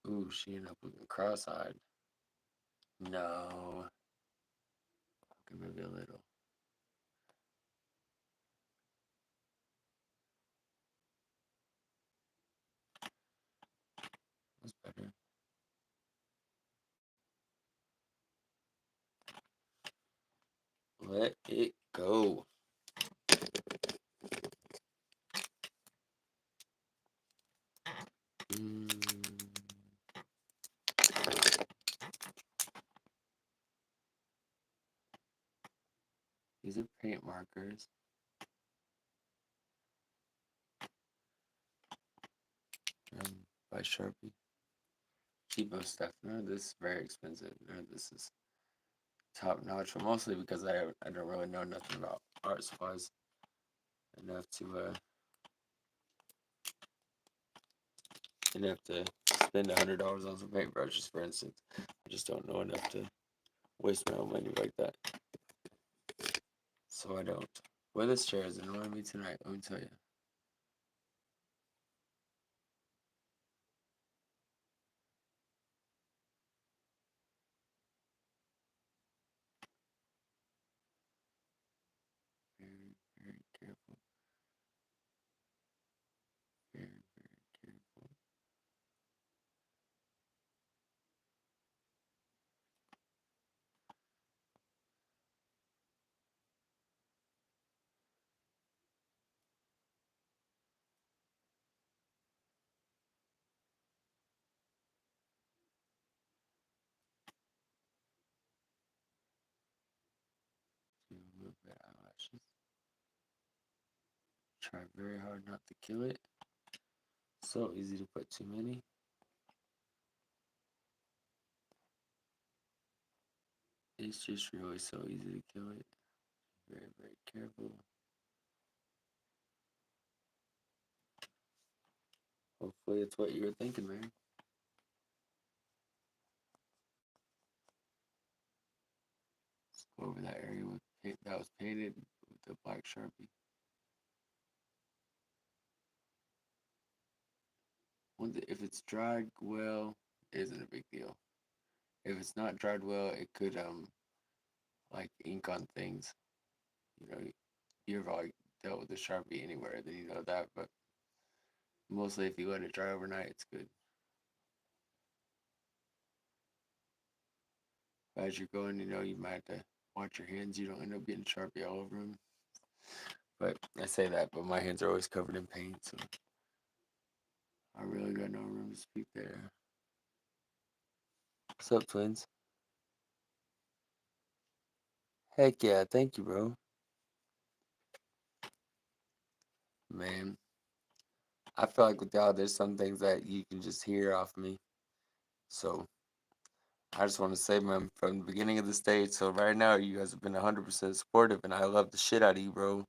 Speaker 1: Ooh, she ended up looking cross-eyed. No. Okay, maybe a little. That's better. Let it go. These are paint markers. By Sharpie. Cheapo stuff. None of this is very expensive. None of this is top notch, but mostly because I don't really know nothing about art supplies enough to spend $100 on some paintbrushes, for instance. I just don't know enough to waste my own money like that. So I don't. Well, this chair is annoying me tonight, let me tell you. Very, very careful. Very, very careful. Do a little bit of eyelashes. Try very hard not to kill it. So easy to put too many. It's just really so easy to kill it. Very, very careful. Hopefully it's what you were thinking, man. Let's go over that area that was painted with the black Sharpie. If it's dried well, it isn't a big deal. If it's not dried well, it could like ink on things. You know, you've already dealt with the Sharpie anywhere, then you know that. But mostly, if you let it dry overnight, it's good. As you're going, you might have to watch your hands. You don't end up getting Sharpie all over them. But I say that, but my hands are always covered in paint, so I really got no room to speak there. What's up, twins? Heck yeah, thank you, bro. Man, I feel like with y'all, there's some things that you can just hear off me. So I just want to say, man, from the beginning of the stage, so right now, you guys have been 100% supportive, and I love the shit out of you, bro.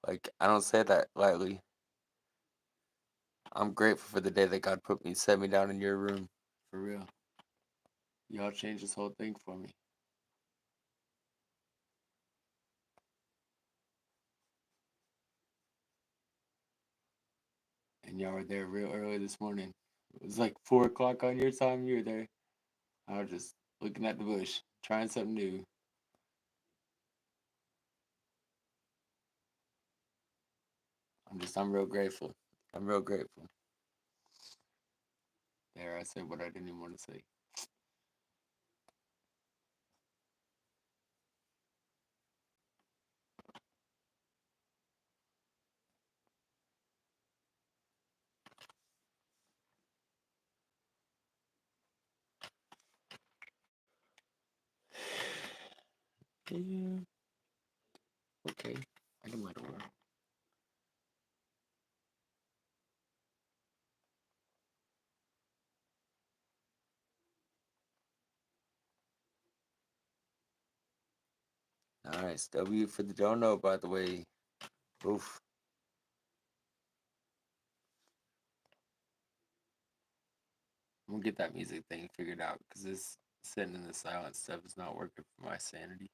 Speaker 1: Like, I don't say that lightly. I'm grateful for the day that God set me down in your room. For real. Y'all changed this whole thing for me. And y'all were there real early this morning. It was like 4 o'clock on your time. You were there. I was just looking at the bush, Trying something new. I'm real grateful. I'm real grateful. There, I said what I didn't even want to say. Yeah. Okay. I can let it work. Nice. W for the dono, by the way. Oof. I'm gonna get that music thing figured out because this sitting in the silent stuff is not working for my sanity.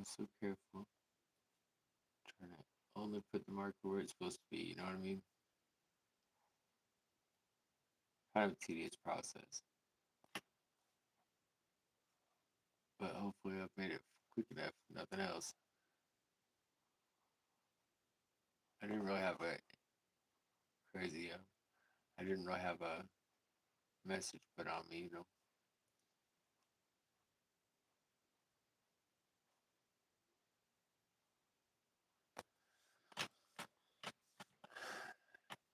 Speaker 1: I'm so careful. Trying to only put the marker where it's supposed to be, you know what I mean? Kind of a tedious process. But hopefully I've made it quick enough, nothing else. I didn't really have a crazy, I didn't really have a message put on me, you know?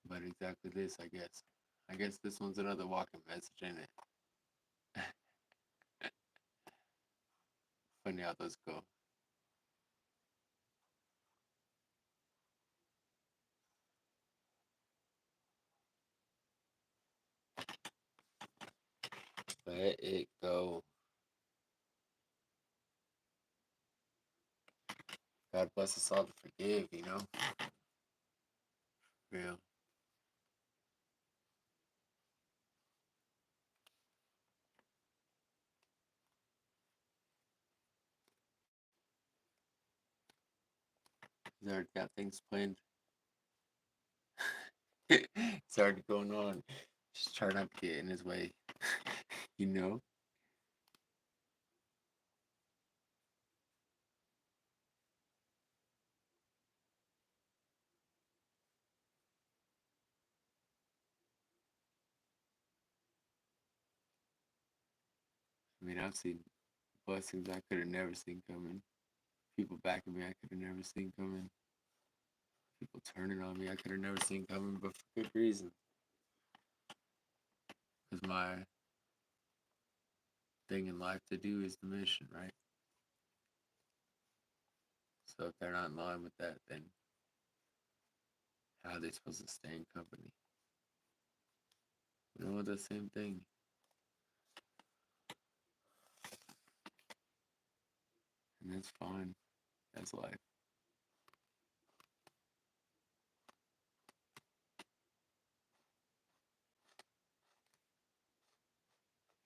Speaker 1: But exactly this, I guess. I guess this one's another walking message, ain't it? Funny how those go. Let it go. God bless us all to forgive, you know? Real. He's already got things planned. It's already going on. Just try not to get in his way, you know? I mean, I've seen blessings I could have never seen coming. People backing me I could have never seen coming. People turning on me I could have never seen coming, but for good reason. Because my thing in life to do is the mission, right? So if they're not in line with that, then how are they supposed to stay in company? We don't want the same thing. And that's fine. That's life.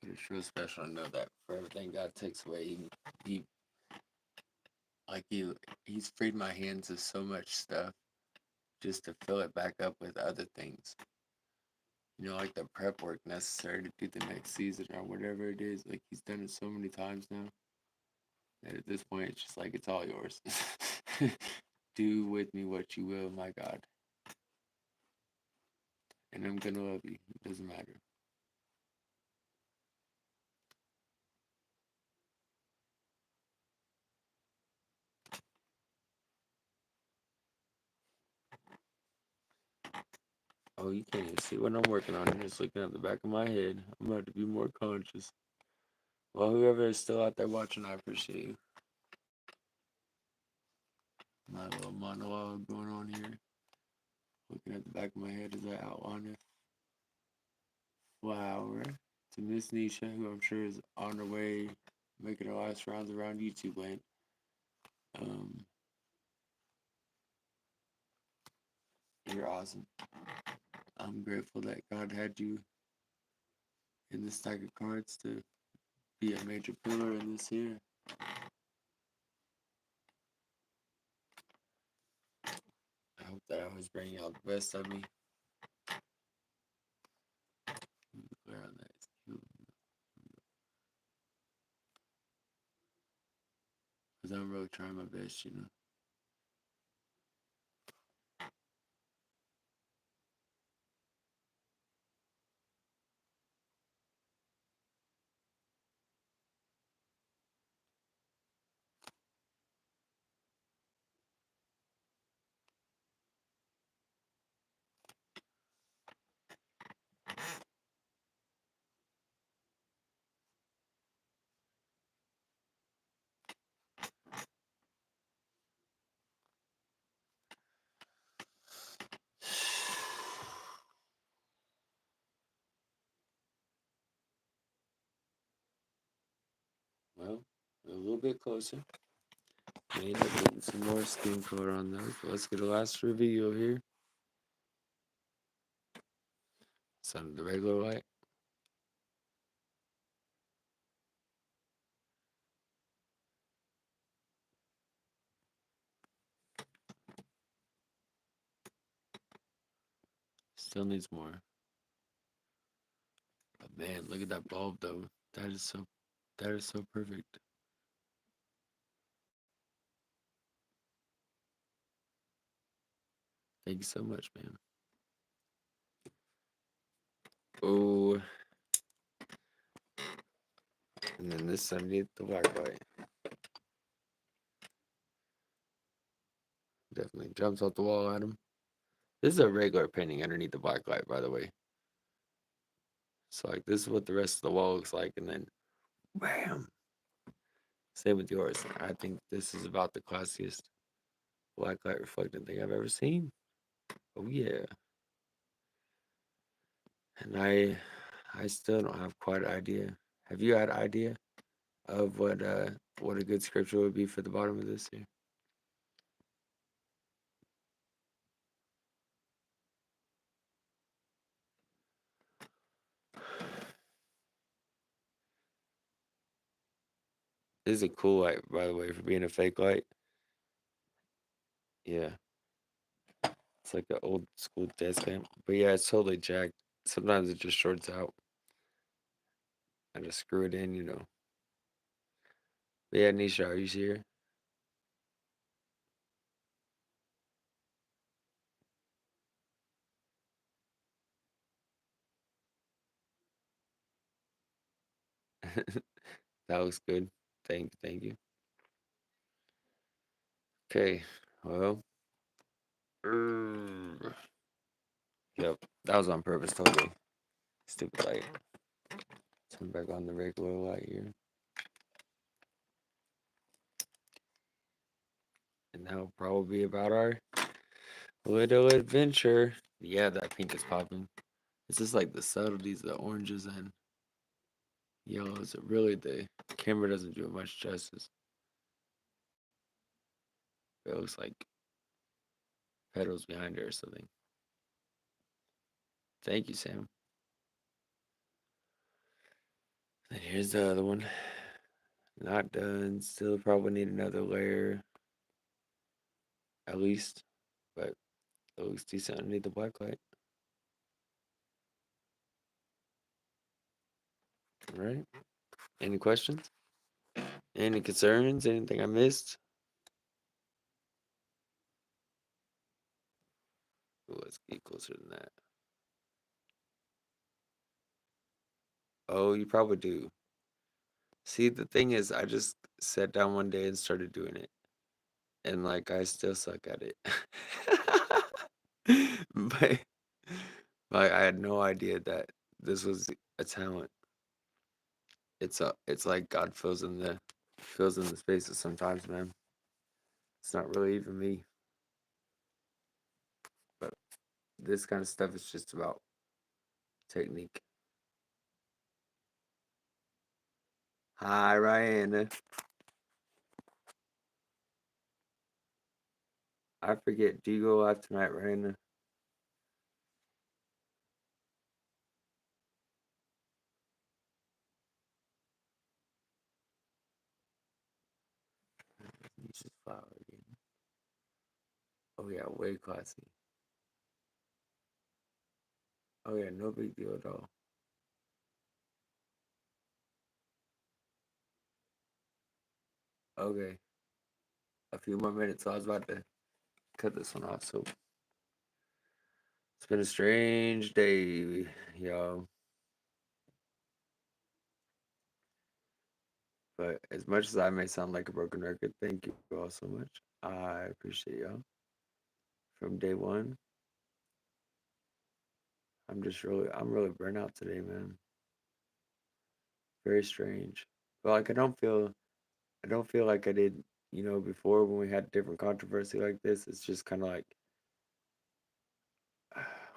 Speaker 1: But it's real special to know that for everything God takes away, he like he's freed my hands of so much stuff just to fill it back up with other things. Like the prep work necessary to do the next season or whatever it is. Like he's done it so many times now that at this point it's just like it's all yours. Do with me what you will, my God. And I'm gonna love you. It doesn't matter. Oh, you can't even see what I'm working on. You're just looking at the back of my head. I'm about to be more conscious. Well, whoever is still out there watching, I appreciate you. My little monologue going on here. Looking at the back of my head as I outline a flower to Miss Nisha, who I'm sure is on her way making her last rounds around YouTube land. You're awesome. I'm grateful that God had you in this stack of cards to be a major pillar in this here. I hope that I always bring out the best of me. Clear on that. Because I'm really trying my best. Well, a little bit closer. May end up getting some more skin color on those. But let's get a last reveal here. It's under the regular light. Still needs more. But man, look at that bulb though. That is so perfect. Thank you so much, man. Oh, and then this underneath the black light. Definitely jumps off the wall at him. This is a regular painting underneath the black light, by the way. So like this is what the rest of the wall looks like, and then bam. Same with yours. I think this is about the classiest black light reflecting thing I've ever seen. Oh yeah. And I still don't have quite an idea. Have you had an idea of what a good scripture would be for the bottom of this here? This is a cool light, by the way, for being a fake light. Yeah. It's like an old school desk lamp. But yeah, it's totally jacked. Sometimes it just shorts out. I just screw it in. But yeah, Nisha, are you here? That looks good. Thank you. Okay, well, er, yep, that was on purpose, totally. Stupid light. Turn back on the regular light here. And that'll probably be about our little adventure. Yeah, that pink is popping. It's just like the subtleties, the oranges and yellows. Really, the camera doesn't do it much justice. It looks like petals behind it or something. Thank you, Sam. And here's the other one. Not done. Still probably need another layer. At least. But it looks decent underneath the black light. All right. Any questions? Any concerns? Anything I missed? Ooh, let's get closer than that. Oh, you probably do. See, the thing is, I just sat down one day and started doing it. And like I still suck at it. but like I had no idea that this was a talent. It's like God fills in the spaces sometimes, man. It's not really even me. But this kind of stuff is just about technique. Hi, Ryan. I forget. Do you go live tonight, Ryan? Just flower again. Oh yeah, way classy. Oh yeah, no big deal at all. Okay, a few more minutes. So I was about to cut this one off. So it's been a strange day, y'all. But as much as I may sound like a broken record, thank you all so much. I appreciate y'all from day one. I'm really burnt out today, man. Very strange. But like I don't feel like I did, before when we had different controversy like this. It's just kind of like,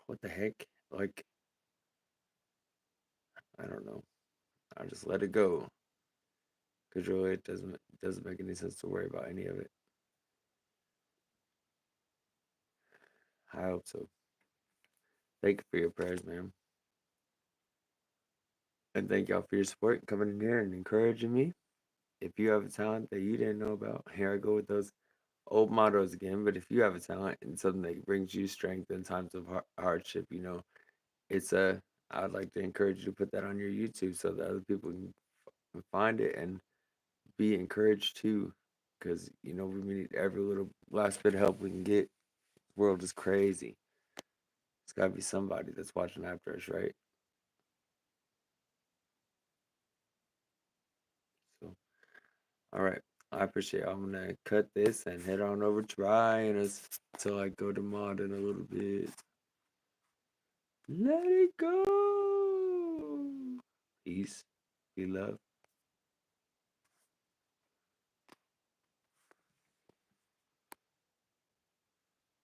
Speaker 1: what the heck? Like, I don't know. I just let it go because really it doesn't make any sense to worry about any of it. I hope so. Thank you for your prayers, man, and thank y'all for your support coming in here and encouraging me. If you have a talent that you didn't know about, here I go with those old mottos again. But if you have a talent and something that brings you strength in times of hardship, it's a. I'd like to encourage you to put that on your YouTube so that other people can find it and be encouraged too. Because we need every little last bit of help we can get. The world is crazy. It's got to be somebody that's watching after us, right? So, all right. I appreciate it. I'm gonna cut this and head on over to Ryan until I go to mod in a little bit. Let it go. Peace. Be love.